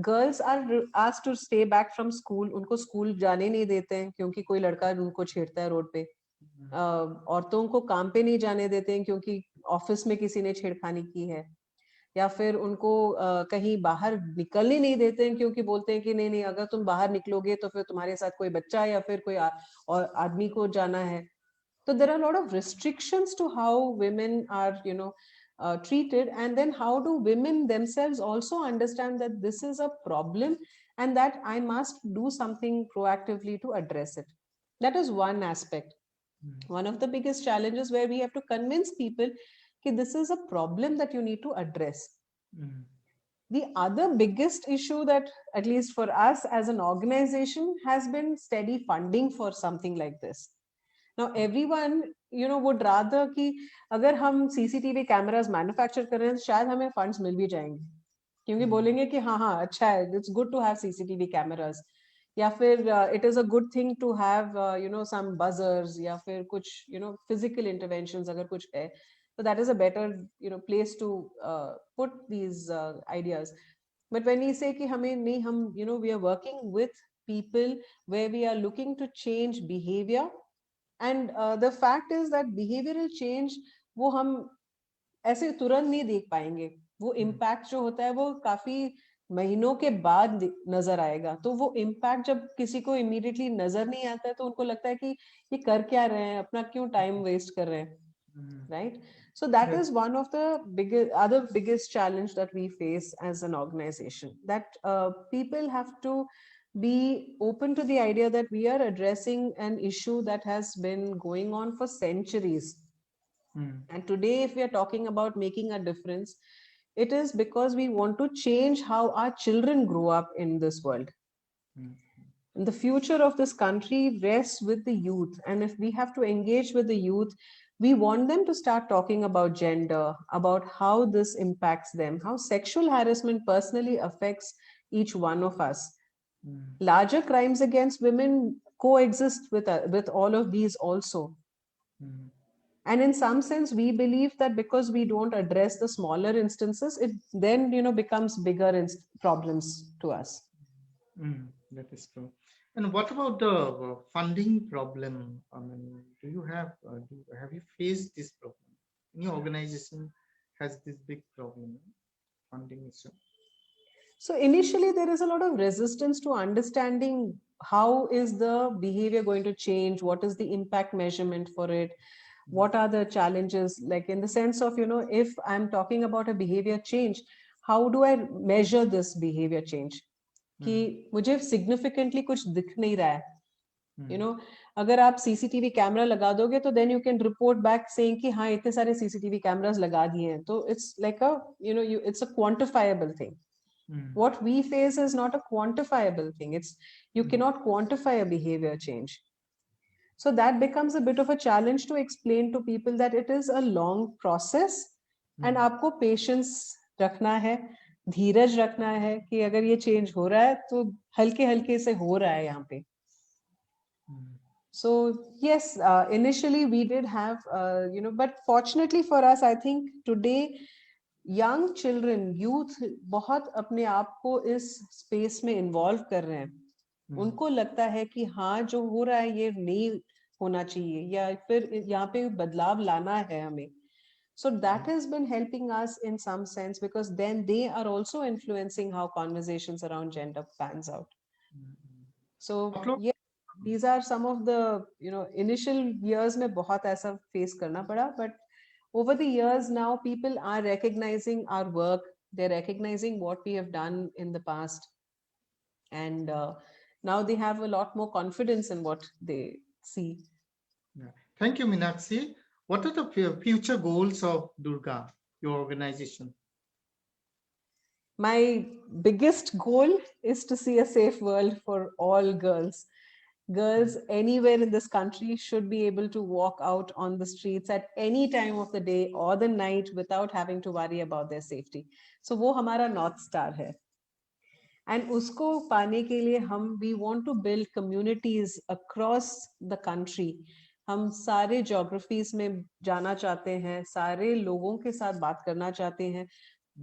girls are asked to stay back from school. उनको school जाने नहीं देते हैं क्योंकि कोई लड़का उनको छेड़ता है रोड पे. औरतों को काम पे नहीं जाने देते हैं क्योंकि ऑफिस में किसी ने छेड़खानी की है, या फिर उनको कहीं बाहर निकलने नहीं देते हैं क्योंकि बोलते हैं कि नहीं नहीं अगर तुम बाहर निकलोगे तो फिर तुम्हारे साथ कोई बच्चा या फिर कोई और आदमी को जाना है. So there are a lot of restrictions to how women are, treated, and then how do women themselves also understand that this is a problem and that I must do something proactively to address it. That is one aspect. One of the biggest challenges where we have to convince people that this is a problem that you need to address. The other biggest issue that, at least for us as an organization, has been steady funding for something like this. Now everyone would rather कि अगर हम CCTV cameras manufacture करें तो शायद हमें funds मिल भी जाएंगे, क्योंकि बोलेंगे कि हाँ हाँ अच्छा है, it's good to have CCTV cameras, या फिर it is a good thing to have some buzzers, या फिर कुछ physical interventions अगर कुछ है, so that is a better place to put these ideas. But when we say कि हमें नहीं, हम we are working with people where we are looking to change behavior. And the fact is that behavioral change वो हम ऐसे तुरंत नहीं देख पाएंगे, वो इम्पैक्ट जो होता है वो काफी महीनों के बाद नजर आएगा. तो वो इम्पैक्ट जब किसी को इमीडिएटली नजर नहीं आता है तो उनको लगता है कि ये कर क्या रहे हैं, अपना क्यों टाइम वेस्ट कर रहे हैं, right? So that is one of the biggest challenge that we face as an organization, that people have to be open to the idea that we are addressing an issue that has been going on for centuries. And today, if we are talking about making a difference, it is because we want to change how our children grow up in this world. And the future of this country rests with the youth. And if we have to engage with the youth, we want them to start talking about gender, about how this impacts them, how sexual harassment personally affects each one of us. Larger crimes against women coexist with all of these also. And in some sense, we believe that because we don't address the smaller instances, it then becomes bigger problems to us.
That is true. And what about the funding problem? I mean, have you faced this problem? Any organization has this big problem, funding issue?
So initially, there is a lot of resistance to understanding how is the behavior going to change, what is the impact measurement for it, what are the challenges, like in the sense of, if I'm talking about a behavior change, how do I measure this behavior change? कि मुझे significantly कुछ दिख नहीं रहा है. अगर आप CCTV camera लगा दोगे तो then you can report back saying कि हाँ इतने सारे CCTV cameras लगा दिए हैं. तो it's like a it's a quantifiable thing. What we face is not a quantifiable thing. It's you cannot quantify a behavior change. So that becomes a bit of a challenge to explain to people that it is a long process and आपको patience रखना है, धीरज रखना है कि अगर ये change हो रहा है तो हल्के हल्के से हो रहा है यहाँ पे. So yes, initially we did have, but fortunately for us, I think today young children, youth बहुत अपने आप को इस space में involve कर रहे हैं. उनको लगता है कि हाँ जो हो रहा है ये नहीं होना चाहिए या फिर यहाँ पे बदलाव लाना है हमें. So that has been helping us in some sense because then they are also influencing how conversations around gender pans out. So yeah, these are some of the initial years में बहुत ऐसा face करना पड़ा, but over the years now people are recognizing our work, they're recognizing what we have done in the past, and now they have a lot more confidence in what they see.
Yeah. Thank you, Meenakshi. What are the future goals of Durga, your organization?
My biggest goal is to see a safe world for all girls. Girls anywhere in this country should be able to walk out on the streets at any time of the day or the night without having to worry about their safety. So वो हमारा North Star है. And उसको पाने के लिए we want to build communities across the country. हम सारे geographies में जाना चाहते हैं, सारे लोगों के साथ बात करना चाहते हैं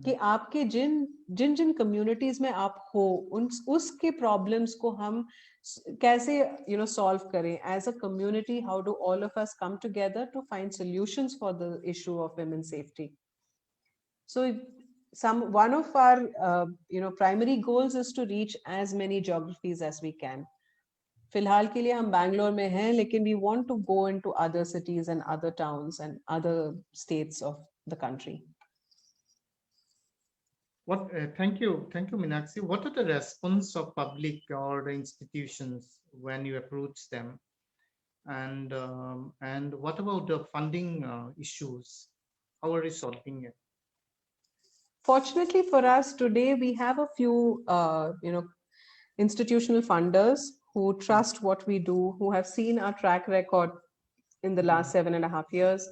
कि आपके जिन communities में आप हो, उसके problems को हम कैसे solve करें as a community. How do all of us come together to find solutions for the issue of women's safety? So one of our primary goals is to reach as many geographies as we can. फिलहाल के लिए हम बैंगलोर में हैं, लेकिन we want to go into other cities and other towns and other states of the country.
Thank you, Meenakshi. What are the response of public or the institutions when you approach them, and what about the funding issues? How are you solving it?
Fortunately for us today, we have a few, institutional funders who trust what we do, who have seen our track record in the last 7.5 years.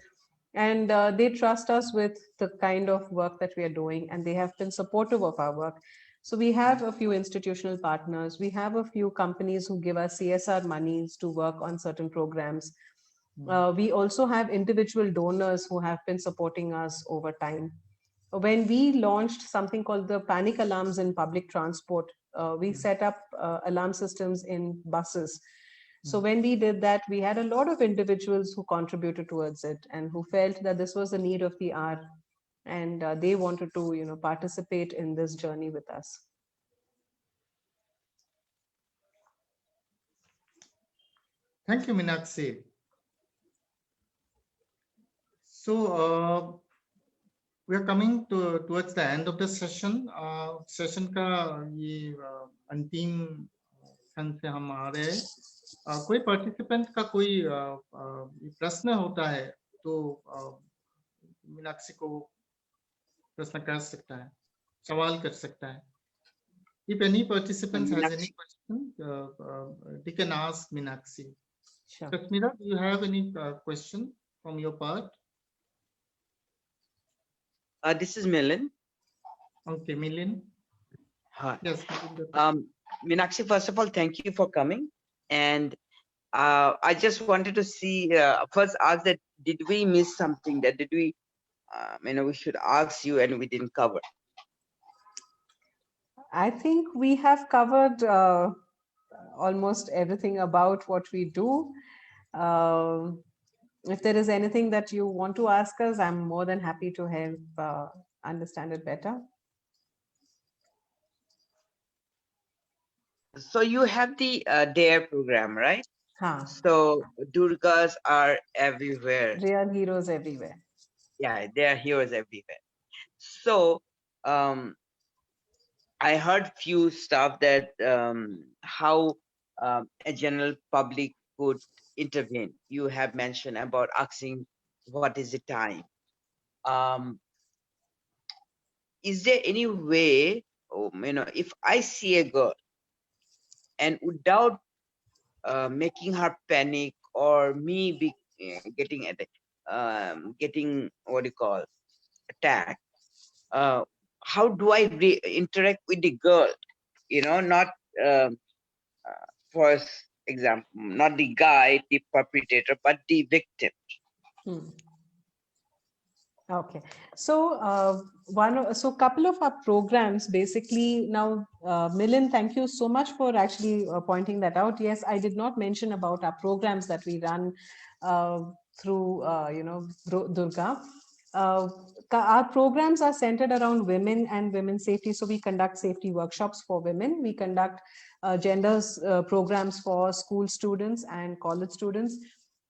And they trust us with the kind of work that we are doing, and they have been supportive of our work. So we have a few institutional partners. We have a few companies who give us CSR monies to work on certain programs. We also have individual donors who have been supporting us over time. When we launched something called the panic alarms in public transport, we set up alarm systems in buses. So when we did that, we had a lot of individuals who contributed towards it and who felt that this was the need of the hour, and they wanted to, participate in this journey with us.
Thank you, Meenakshi. So we are coming towards the end of the session. Session का ये अंतिम खंड से हम आ रहे हैं. कोई participant का कोई प्रश्न होता है तो मीनाक्षी को प्रश्न कर सकता है, सवाल कर सकता है. If any participant has any question, they can ask Meenakshi.
Sure.
Kasmira, do you have any question from your part?
This is Milind.
Okay, Milind.
Hi.
Yes.
Meenakshi, first of all, thank you for coming. And I just wanted to see, first ask that, did we miss something? That did we, we should ask you and we didn't cover?
I think we have covered almost everything about what we do. If there is anything that you want to ask us, I'm more than happy to help understand it better.
So you have the DARE program, right?
Huh.
So Durgas are everywhere.
Real heroes everywhere.
Yeah, they are heroes everywhere. So I heard few stuff that how a general public could intervene. You have mentioned about asking what is the time. Is there any way, if I see a girl and without making her panic or me be getting what do you call attacked, how do I interact with the girl? Not for example, not the guy, the perpetrator, but the victim.
Okay, so couple of our programs basically now, Milind, thank you so much for actually pointing that out. Yes, I did not mention about our programs that we run through Durga. Our programs are centered around women and women's safety. So we conduct safety workshops for women. We conduct gender programs for school students and college students.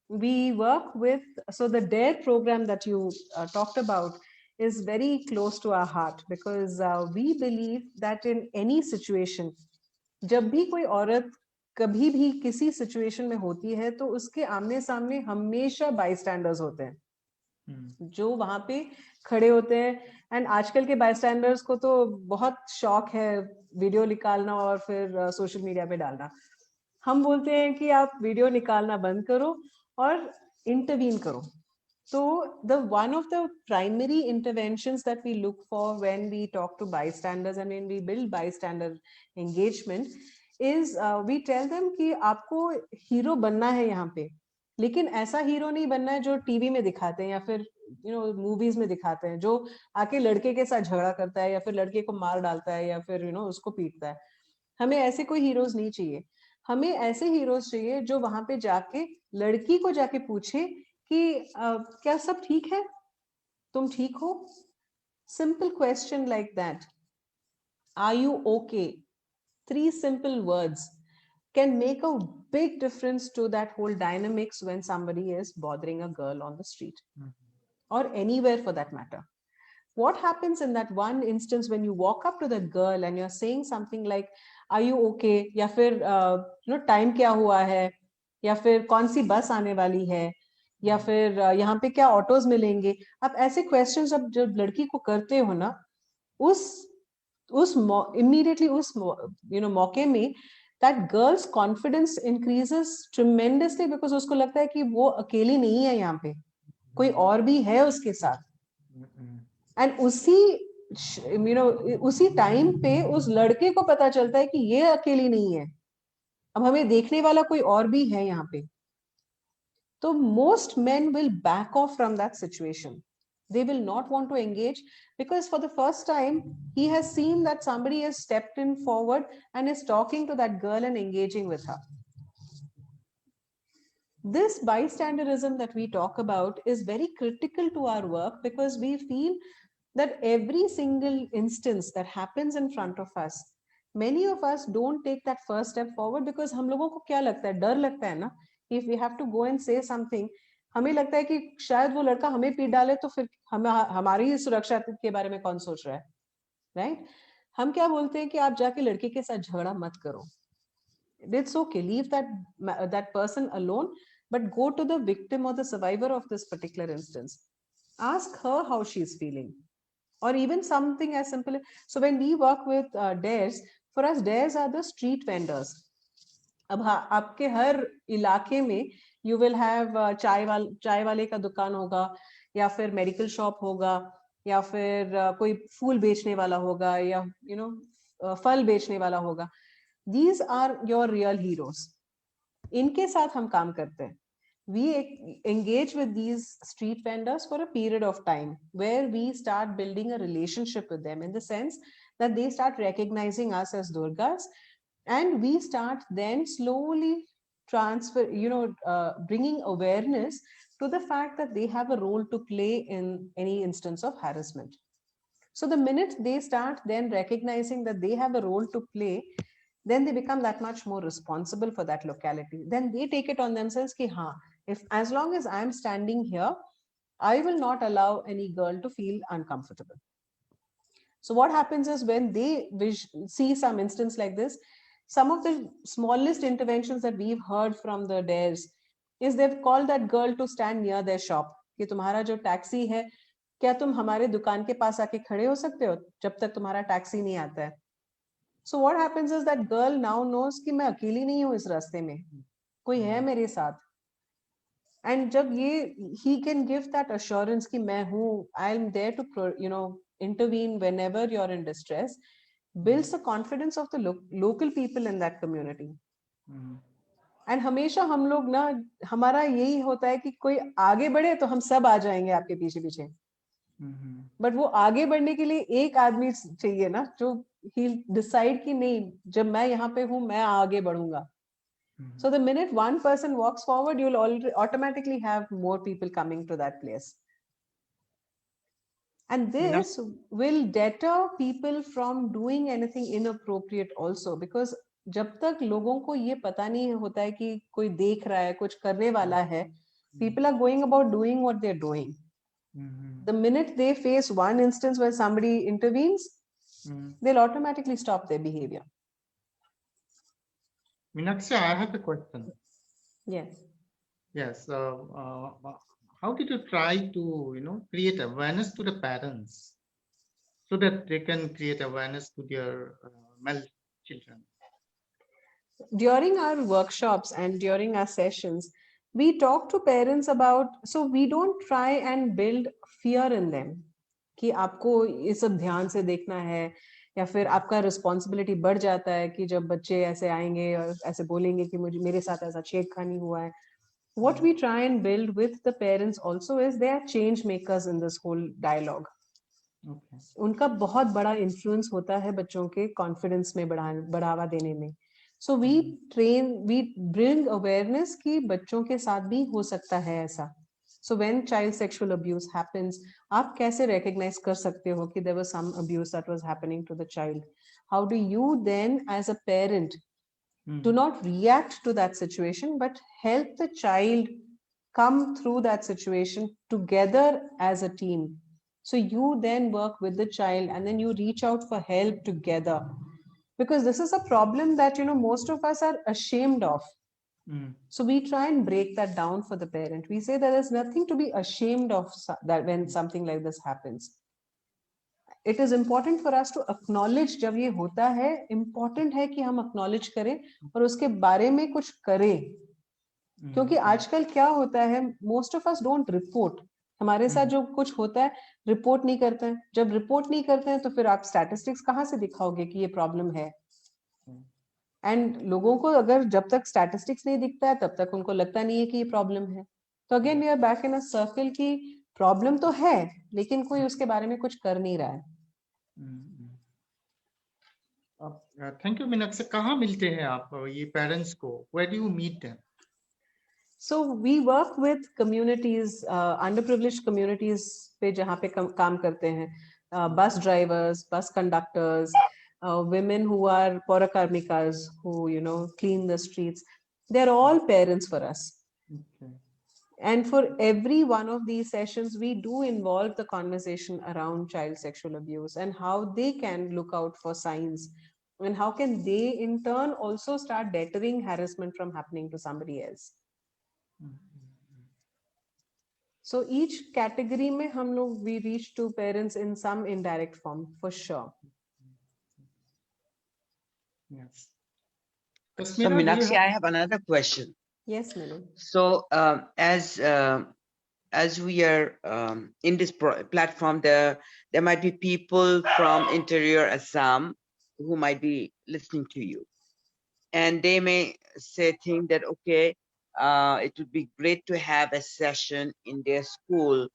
We work with, so the DARE program that you talked about is very close to our heart, because we believe that in any situation, जब भी कोई औरत कभी भी किसी situation में होती है तो उसके आमने सामने हमेशा बाईस्टैंडर्स होते हैं जो वहां पे खड़े होते हैं. एंड आजकल के बाईस्टैंडर्स को तो बहुत शौक है वीडियो निकालना और फिर सोशल मीडिया पे डालना. हम बोलते हैं कि आप वीडियो निकालना बंद करो और इंटरवीन करो. So one of the primary interventions that we look for when we talk to bystanders and when we build bystander engagement is we tell them कि आपको हीरो बनना है यहाँ पे, लेकिन ऐसा हीरो नहीं बनना है जो टीवी में दिखाते हैं या फिर मूवीज में दिखाते हैं, जो आके लड़के के साथ झगड़ा करता है या फिर लड़के को मार डालता है या फिर उसको पीटता है. हमें ऐसे कोई हीरोज नहीं चाहिए. हमें ऐसे हीरोज चाहिए जो वहां पे जाके लड़की को जाके पूछे कि क्या सब ठीक है, तुम ठीक हो. Simple question like that. Are you okay? 3 simple words. can make a big difference to that whole dynamics when somebody is bothering a girl on the street or anywhere for that matter. What happens in that one instance when you walk up to that girl and you're saying something like, are you okay? या फिर time क्या हुआ है? या फिर कौन सी बस आने वाली है? या फिर यहाँ पे क्या ऑटोज मिलेंगे? आप ऐसे क्वेश्चंस जब लड़की को करते हो ना, उस immediately उस मौके में that girl's confidence increases tremendously because उसको लगता है कि वो अकेली नहीं है यहाँ पे, कोई और भी है उसके साथ. एंड उसी टाइम पे उस लड़के को पता चलता है कि ये अकेली नहीं है, अब हमें देखने वाला कोई और भी है यहाँ पे. तो most men will back off from that situation. They will not want to engage because for the first time he has seen that somebody has stepped in forward and is talking to that girl and engaging with her. This bystanderism that we talk about is very critical to our work because we feel that every single instance that happens in front of us, many of us don't take that first step forward because हम लोगों को क्या लगता है, डर लगता है ना, if we have to go and say something, हमें लगता है कि शायद वो लड़का हमें पीट डाले तो फिर हमारी ही सुरक्षा के बारे में कौन सोच रहा है, राइट? हम क्या बोलते हैं कि आप जाके लड़के के साथ झगड़ा मत करो. It's okay, leave that person alone, but go to the victim or the survivor of this particular instance. Ask her how she's feeling. Or even something as simple. So when we work with dares, for us dares are the street vendors. अब आपके हर इलाके में you will have चाय वाले का दुकान होगा, या फिर मेडिकल शॉप होगा, या फिर कोई फूल बेचने वाला होगा, या फल बेचने वाला होगा. These are your real heroes. इनके साथ हम काम करते हैं. We engage with these street vendors for a period of time where we start building a relationship with them in the sense that they start recognizing us as Durgas, and we start then slowly bringing awareness to the fact that they have a role to play in any instance of harassment. So the minute they start then recognizing that they have a role to play, then they become that much more responsible for that locality. Then they take it on themselves ki haan, as long as I'm standing here, I will not allow any girl to feel uncomfortable. So what happens is when they see some instance like this, some of the smallest interventions that we've heard from the dares is they've called that girl to stand near their shop. कि तुम्हारा जो taxi है, क्या तुम हमारे दुकान के पास आके खड़े हो सकते हो जब तक तुम्हारा टैक्सी नहीं आता है? So what happens is that girl now knows कि मैं अकेली नहीं हूँ इस रास्ते में, कोई है मेरे साथ. And जब ये he can give that assurance कि मैं हूँ, I'm there to intervene whenever you're in distress, builds the confidence of the local people in that community. And हमेशा हम लोग ना, हमारा यही होता है कि कोई आगे बढ़े तो हम सब आ जाएंगे आपके पीछे पीछे. बट वो आगे बढ़ने के लिए एक आदमी चाहिए ना, जो he'll decide कि नहीं, जब मैं यहाँ पे हूँ मैं आगे बढ़ूंगा. So the minute one person walks forward, you'll automatically have more people coming to that place. And this will deter people from doing anything inappropriate also, because जब तक लोगों को ये पता नहीं होता है कि कोई देख रहा है, कुछ करने वाला है, people are going about doing what they're doing. The minute they face one instance where somebody intervenes, they'll automatically stop their behavior.
Meenakshi, I have a question.
Yes.
Yes. How did you try to, create awareness to the parents so that they can create awareness to their male children?
During our workshops and during our sessions, we talk to parents about, so we don't try and build fear in them कि आपको ये सब ध्यान से देखना है, या फिर आपका रिस्पॉन्सिबिलिटी बढ़ जाता है कि जब बच्चे ऐसे आएंगे और ऐसे बोलेंगे कि मेरे साथ ऐसा छेड़खानी हुआ है. What we try and build with the parents also is they are change makers in this whole dialogue. Okay. उनका बहुत बड़ा influence होता है बच्चों के confidence में बढ़ावा देने में. So we bring awareness कि बच्चों के साथ भी हो सकता है ऐसा. So when child sexual abuse happens, आप कैसे recognize कर सकते हो कि there was some abuse that was happening to the child? How do you then as a parent Do not react to that situation, but help the child come through that situation together as a team. So you then work with the child and then you reach out for help together. Because this is a problem that, most of us are ashamed of. So we try and break that down for the parent. We say there is nothing to be ashamed of that when something like this happens. It is important for us to acknowledge जब ये होता है, important है कि हम acknowledge करें और उसके बारे में कुछ करें. क्योंकि आजकल क्या होता है, most of us don't report. हमारे साथ जो कुछ होता है, रिपोर्ट नहीं करते हैं. जब रिपोर्ट नहीं करते हैं तो फिर आप स्टैटिस्टिक्स कहाँ से दिखाओगे कि ये प्रॉब्लम है. एंड लोगों को अगर जब तक स्टैटिस्टिक्स नहीं दिखता है तब तक उनको लगता नहीं है कि ये प्रॉब्लम है. तो again we are back in a circle की प्रॉब्लम तो है लेकिन कोई उसके बारे में कुछ कर नहीं रहा है.
Thank you Meenakshi. कहाँ मिलते हैं आप ये पेरेंट्स को? Where do you meet them?
So we work with communities, underprivileged communities पे जहाँ पे काम करते हैं, bus drivers, bus conductors, women who are Paurakarmikas who clean the streets. They're all parents for us.
Okay.
And for every one of these sessions, we do involve the conversation around child sexual abuse and how they can look out for signs and how can they in turn also start deterring harassment from happening to somebody else. So each category में हम लोग we reach to parents in some indirect form for sure.
Yes.
So Meenakshi, I have another question.
Yes, Minu.
So as we are in this platform, there might be people from interior Assam who might be listening to you, and they may think that okay, it would be great to have a session in their school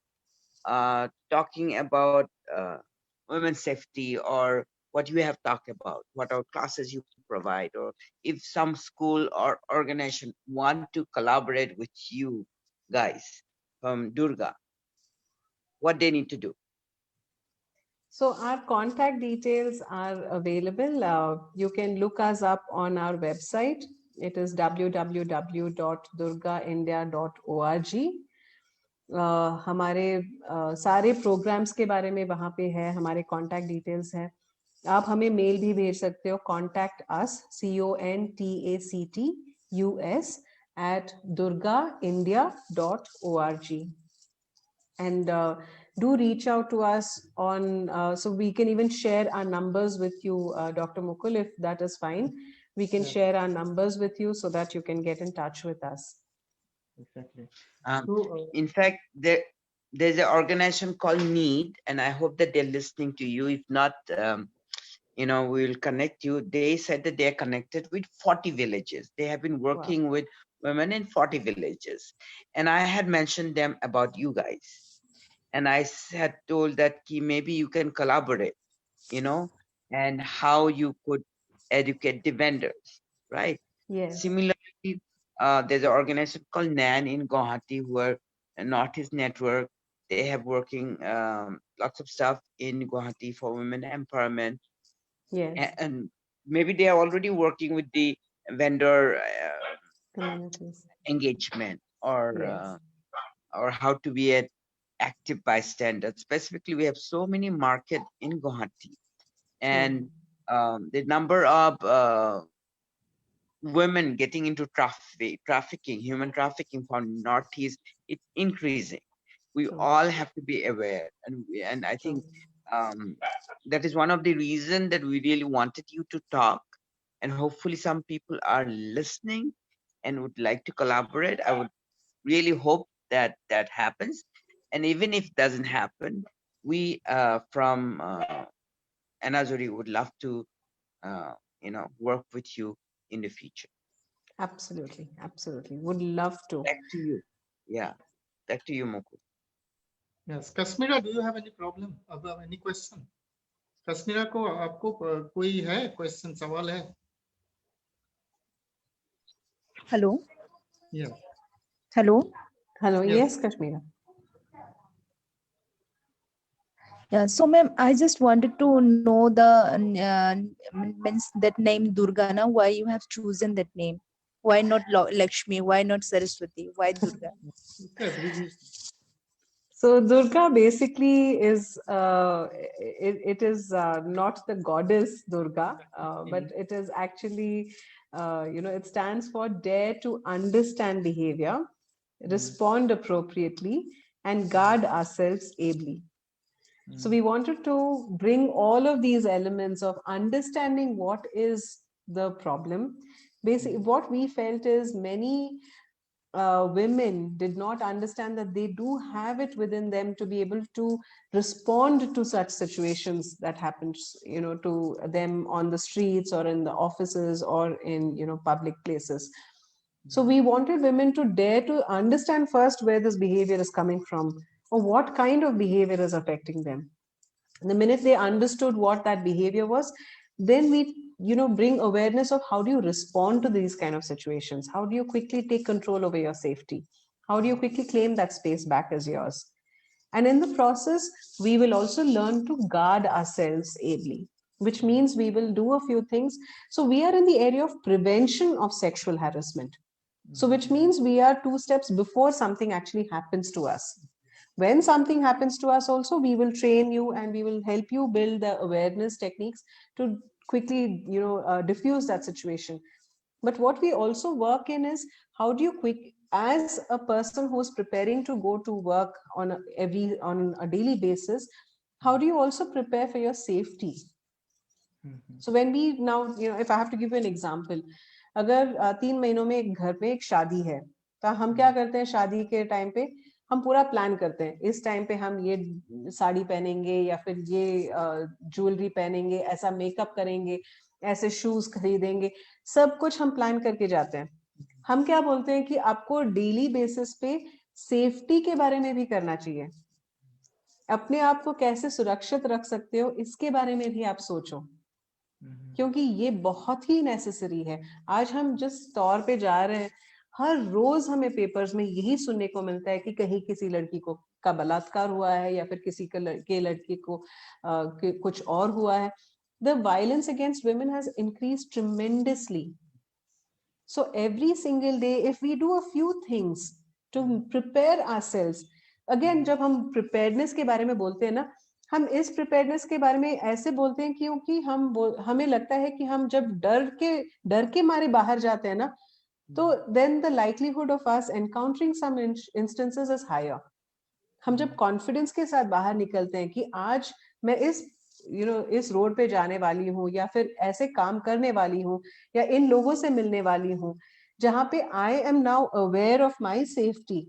talking about women's safety or what you have talked about, what our classes you provide, or if some school or organization want to collaborate with you guys from Durga, what they need to do.
So our contact details are available. You can look us up on our website. It is www.durgaindia.org. हमारे सारे programs के बारे में वहाँ पे है, हमारे contact details हैं. आप हमें मेल भी भेज सकते हो, contact us contact@durgaindia.org. And do reach out to us on, so we can even share our numbers with you, Dr. Mukul, if that is fine. We can share our numbers with you so that you can get in touch with us.
Exactly.
In fact, there's an organization called NEED, and I hope that they're listening to you. If not, we'll connect you. They said that they're connected with 40 villages. They have been working with women in 40 villages. And I had mentioned them about you guys. And I had told that maybe you can collaborate, and how you could educate the vendors, right?
Yes.
Similarly, there's an organization called NAN in Guwahati who are a Northeast Network. They have working lots of stuff in Guwahati for women empowerment.
Yes.
And maybe they are already working with the vendor engagement or how to be an active bystander. Specifically, we have so many markets in Guwahati, and the number of women getting into trafficking, human trafficking from Northeast, it's increasing. We all have to be aware, and I think that is one of the reasons that we really wanted you to talk, and hopefully some people are listening and would like to collaborate. I would really hope that that happens, and even if it doesn't happen, we from Anazuri would love to work with you in the future.
Absolutely, would love to.
Back to you. Yeah, back to you, Mukul.
Yes, Kasmira, do you have any problem? Any question? Kasmira को आपको कोई है question, सवाल है?
Hello.
Yes.
Hello. Yes, Kashmira.
Yeah, so ma'am, I just wanted to know the means that name Durga. Now, why you have chosen that name? Why not Lakshmi? Why not Saraswati? Why Durga?
It's abbreviation.
So Durga basically is it is not the goddess Durga, but it is actually it stands for dare to understand behavior, respond appropriately, and guard ourselves ably. So we wanted to bring all of these elements of understanding what is the problem. Basically, what we felt is many women did not understand that they do have it within them to be able to respond to such situations that happens, to them on the streets or in the offices or in, public places. So we wanted women to dare to understand first where this behavior is coming from or what kind of behavior is affecting them. The minute they understood what that behavior was, then we bring awareness of how do you respond to these kind of situations, how do you quickly take control over your safety, how do you quickly claim that space back as yours. And in the process we will also learn to guard ourselves ably, which means we will do a few things. So we are in the area of prevention of sexual harassment, so which means we are 2 steps before something actually happens to us. When something happens to us also, we will train you and we will help you build the awareness techniques to quickly diffuse that situation. But what we also work in is how do you as a person who's preparing to go to work on a daily basis, how do you also prepare for your safety? So when we now, if I have to give you an example, अगर 3 महीनों में एक घर पे एक शादी है, तो हम क्या करते हैं शादी के टाइम पे, हम पूरा प्लान करते हैं, इस टाइम पे हम ये साड़ी पहनेंगे या फिर ये ज्वेलरी पहनेंगे, ऐसा मेकअप करेंगे, ऐसे शूज खरीदेंगे, सब कुछ हम प्लान करके जाते हैं. हम क्या बोलते हैं कि आपको डेली बेसिस पे सेफ्टी के बारे में भी करना चाहिए, अपने आप को कैसे सुरक्षित रख सकते हो इसके बारे में भी आप सोचो, क्योंकि ये बहुत ही नेसेसरी है. आज हम जिस तौर पे जा रहे हैं, हर रोज हमें पेपर्स में यही सुनने को मिलता है कि कहीं किसी लड़की को का बलात्कार हुआ है या फिर किसी के लड़की को कुछ और हुआ है. The violence against women has increased tremendously. So every single day, if we do a few things to prepare ourselves, again जब हम preparedness के बारे में बोलते हैं ना, हम इस प्रिपेयर्डनेस के बारे में ऐसे बोलते हैं क्योंकि हमें लगता है कि हम जब डर के मारे बाहर जाते हैं ना, तो then the likelihood of us encountering some instances is higher. हम जब कॉन्फिडेंस के साथ बाहर निकलते हैं कि आज मैं इस रोड पे जाने वाली हूँ या फिर ऐसे काम करने वाली हूँ या इन लोगों से मिलने वाली हूँ जहाँ पे I am now aware of my safety,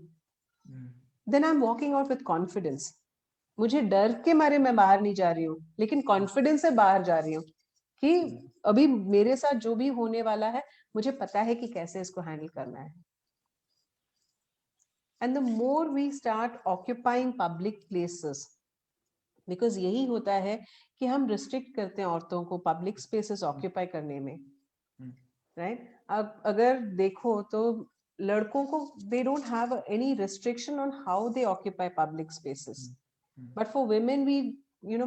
then I'm walking out with confidence. मुझे डर के मारे मैं बाहर नहीं जा रही हूँ, लेकिन कॉन्फिडेंस से बाहर जा रही हूँ कि अभी मेरे साथ जो भी होने वाला है मुझे पता है कि कैसे इसको हैंडल करना है. And the more we start occupying public places, because यही होता है कि हम restrict करते हैं औरतों को public spaces occupy करने में, right? अब अगर देखो तो लड़कों को they don't have any restriction on how they occupy public spaces. But for women we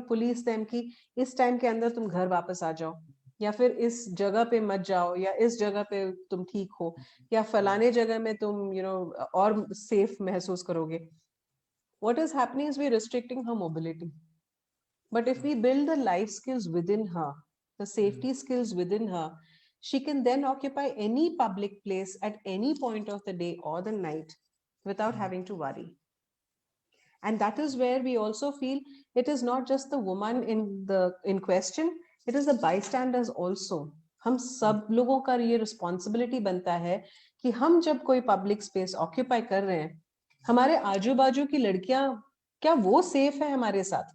police them कि इस टाइम के अंदर तुम घर वापस आ जाओ, या फिर इस जगह पे मत जाओ, या इस जगह पे तुम ठीक हो, या फलाने जगह में तुम और सेफ महसूस करोगे. What is happening is we're restricting her mobility. But if we build the life skills within her, the safety skills within her, she can then occupy any public place at any point of the day or the night without having to worry. And that is where we also feel it is not just the woman in question, it is the bystanders also. हम सब लोगों का ये responsibility बनता है कि हम जब कोई public space occupy कर रहे हैं, हमारे आजू बाजू की लड़कियां क्या वो safe है हमारे साथ,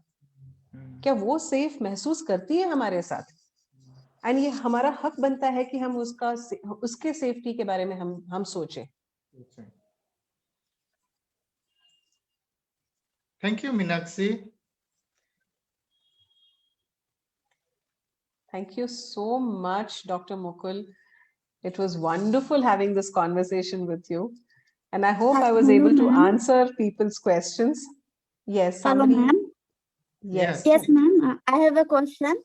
क्या वो safe महसूस करती है हमारे साथ, and ये हमारा हक बनता है कि हम उसके safety के बारे में हम सोचें.
Thank you, Meenakshi.
Thank you so much, Dr. Mukul. It was wonderful having this conversation with you. And I hope I was able to answer people's questions. Yes,
Hello,
somebody.
ma'am.
Yes.
Yes, ma'am. I have a question.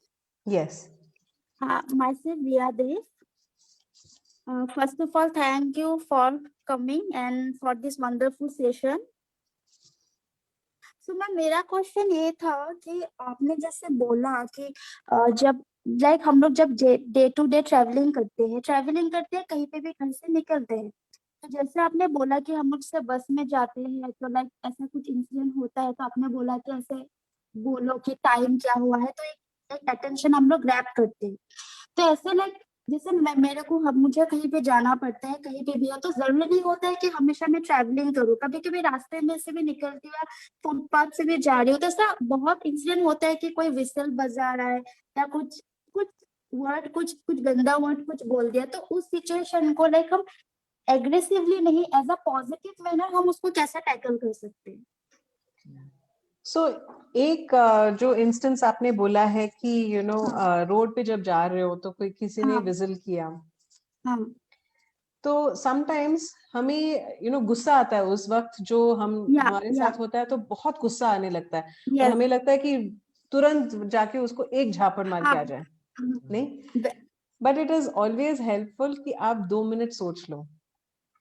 Yes.
Myself, Riya. First of all, thank you for coming and for this wonderful session. So ma'am मेरा question ये था कि आपने जैसे बोला कि जब like हम लोग जब डे टू डे ट्रैवलिंग करते हैं कहीं पे भी घर से निकलते हैं, तो जैसे आपने बोला कि हम लोग से बस में जाते हैं तो लाइक ऐसा कुछ इंसिडेंट होता है, तो आपने बोला कि ऐसे बोलो कि टाइम क्या हुआ है, तो एक अटेंशन हम लोग ग्रैब करते हैं। तो ऐसे लाइक जैसे मेरे को मुझे कहीं पे जाना पड़ता है, कहीं पे भी है, तो जरूरी नहीं होता है कि हमेशा मैं ट्रैवलिंग करूँ, कभी कभी रास्ते में से भी निकलती हूँ, फुटपाथ से भी जा रही हूँ, तो ऐसा बहुत इंसिडेंट होता है कि कोई विसल बजा रहा है या कुछ कुछ वर्ड कुछ गंदा वर्ड कुछ बोल दिया, तो उस सिचुएशन को लाइक हम एग्रेसिवली नहीं, एज अ पॉजिटिव मैनर हम उसको कैसे टैकल कर सकते हैं?
सो एक जो इंस्टेंस आपने बोला है कि यू नो रोड पे जब जा रहे हो तो कोई किसी ने
हाँ।
विजिल किया,
हाँ
तो समटाइम्स हमें यू नो गुस्सा आता है उस वक्त, जो हमारे साथ होता है तो बहुत गुस्सा आने लगता है और हमें लगता है कि तुरंत जाके उसको एक झापड़ मार के आ जाए। नहीं, but it is always helpful कि आप 2 मिनट सोच लो,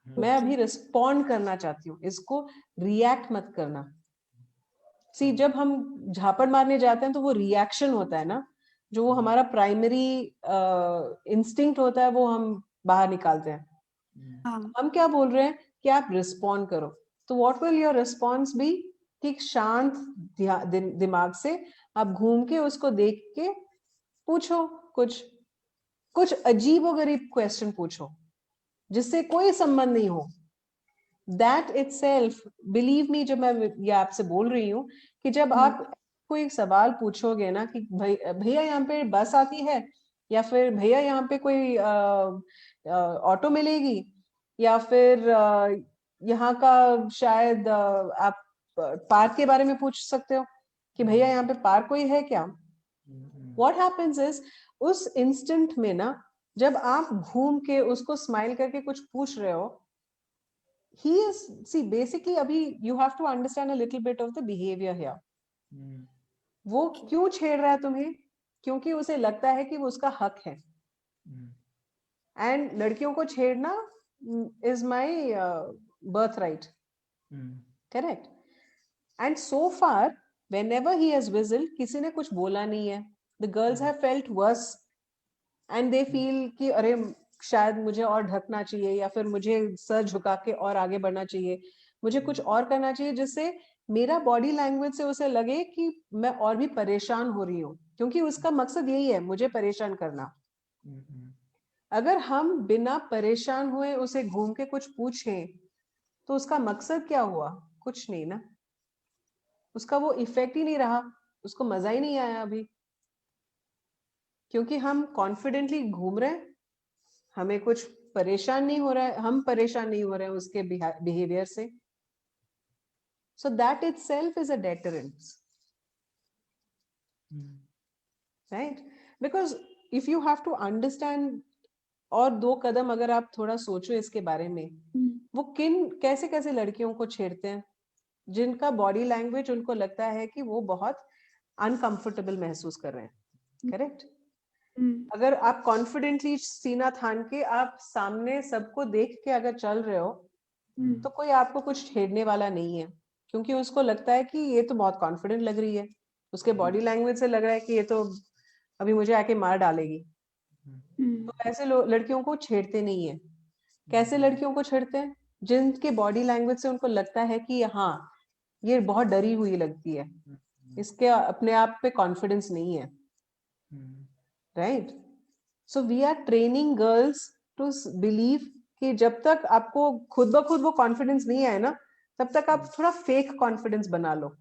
मैं अभी रिस्पॉन्ड करना चाहती हूँ, इसको रिएक्ट मत करना। सी जब हम झापड़ मारने जाते हैं तो वो रिएक्शन होता है ना, जो वो हमारा प्राइमरी इंस्टिंक्ट होता है वो हम बाहर निकालते हैं। हम क्या बोल रहे हैं कि आप रिस्पॉन्ड करो, तो what will your response be? ठीक शांत दिमाग से आप घूम के उसको देख के पूछो, कुछ अजीब और गरीब क्वेश्चन पूछो जिससे कोई संबंध नहीं हो। दैट इटसेल्फ, बिलीव मी, जब मैं ये आपसे बोल रही हूँ कि जब आप कोई सवाल पूछोगे ना कि भैया यहाँ पे बस आती है, या फिर भैया यहाँ पे कोई ऑटो मिलेगी, या फिर यहाँ का शायद आप पार्क के बारे में पूछ सकते हो कि भैया यहाँ पे पार्क कोई है क्या। व्हाट हैपेंस इज उस इंस्टेंट में ना, जब आप घूम के उसको स्माइल करके कुछ पूछ रहे हो, he is, see basically abhi you have to understand a little bit of the behavior here. वो क्यों छेड़ रहा है तुम्हें? क्योंकि उसे लगता है कि वो उसका हक है। एंड लड़कियों को छेड़ना is my birthright, correct? And so far whenever he has whistled, किसी ने कुछ बोला नहीं है। The girls have felt worse and they feel कि अरे शायद मुझे और ढकना चाहिए, या फिर मुझे सर झुका के और आगे बढ़ना चाहिए, मुझे कुछ और करना चाहिए जिससे मेरा बॉडी लैंग्वेज से उसे लगे कि मैं और भी परेशान हो रही हूँ, क्योंकि उसका मकसद यही है, मुझे परेशान करना। अगर हम बिना परेशान हुए उसे घूम के कुछ पूछें तो उसका मकसद क्या हुआ? कुछ नहीं ना, उसका वो इफेक्ट ही नहीं रहा, उसको मजा ही नहीं आया अभी, क्योंकि हम कॉन्फिडेंटली घूम रहे हैं, हमें कुछ परेशान नहीं हो रहा है, हम परेशान नहीं हो रहे हैं उसके बिहेवियर से। So that itself is a deterrent, right? Because if you have to understand, और 2 कदम अगर आप थोड़ा सोचो इसके बारे में, वो कैसे कैसे लड़कियों को छेड़ते हैं जिनका बॉडी लैंग्वेज उनको लगता है कि वो बहुत अनकंफर्टेबल महसूस कर रहे हैं, करेक्ट? अगर आप कॉन्फिडेंटली सीना थान के आप सामने सबको देख के अगर चल रहे हो, तो कोई आपको कुछ छेड़ने वाला नहीं है, क्योंकि उसको लगता है कि ये तो बहुत कॉन्फिडेंट लग रही है, उसके बॉडी लैंग्वेज से लग रहा है कि ये तो अभी मुझे आके मार डालेगी। तो ऐसे लड़कियों को छेड़ते नहीं है। कैसे लड़कियों को छेड़ते हैं? जिनके बॉडी लैंग्वेज से उनको लगता है कि हाँ ये बहुत डरी हुई लगती है, इसके अपने आप पे कॉन्फिडेंस नहीं है, right? So we are training girls to believe कि जब तक आपको खुद ब खुद वो कॉन्फिडेंस नहीं आए ना, तब तक आप थोड़ा फेक कॉन्फिडेंस बना लो।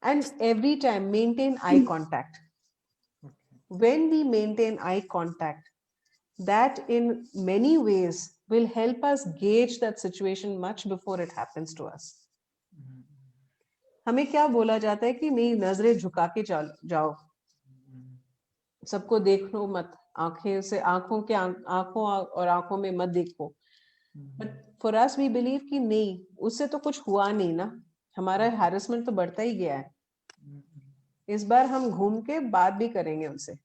And every time maintain eye contact. When we maintain eye contact, that in many ways will help us gauge that situation much before it happens to us. हमें क्या बोला जाता है कि नहीं, नजरें झुका के जाओ, सबको देखो मत, आंखों और आंखों में मत देखो। But for us we believe कि नहीं, उससे तो कुछ हुआ नहीं ना, हमारा हैरेसमेंट तो बढ़ता ही गया है. इस बार हम घूम के बात भी करेंगे उनसे.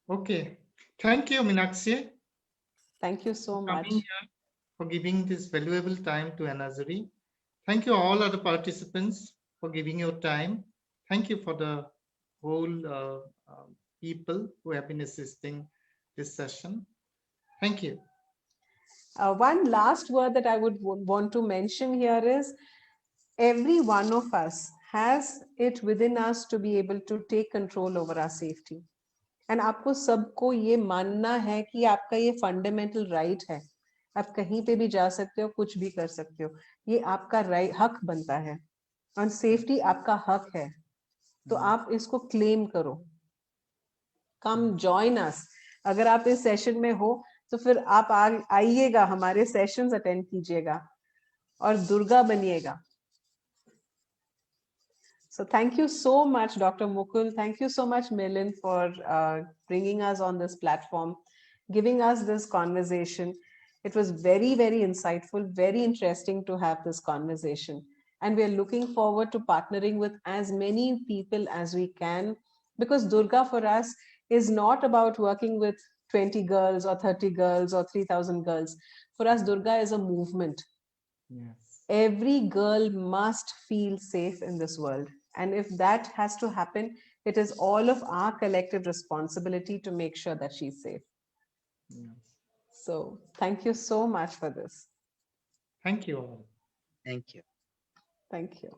Okay. Thank you, Meenakshi,
Thank you so
for
much.
coming here, for giving this valuable time to Anazari. Thank you all other participants for giving your time. Thank you for the whole people who have been assisting this session. Thank you.
One last word that I would want to mention here is every one of us has it within us to be able to take control over our safety. And आपको सबको ये मानना है कि आपका ये fundamental right है. आप कहीं पे भी जा सकते हो, कुछ भी कर सकते हो. ये आपका हक बनता है. और safety आपका हक है. तो आप इसको claim करो. Come join us. अगर आप इस सेशन में हो तो फिर आप आइएगा, हमारे सेशंस अटेंड कीजिएगा और Durga बनिएगा. So thank you so much, Dr. Mukul. Thank you so much, Milind, for bringing us on this platform, giving us this conversation. It was very, very insightful, very interesting to have this conversation. And we are looking forward to partnering with as many people as we can, because Durga for us is not about working with 20 girls or 30 girls or 3,000 girls. For us, Durga is a movement.
Yes.
Every girl must feel safe in this world. And if that has to happen, it is all of our collective responsibility to make sure that she's safe.
Yes.
So thank you so much for this.
Thank you all.
Thank you.
Thank you.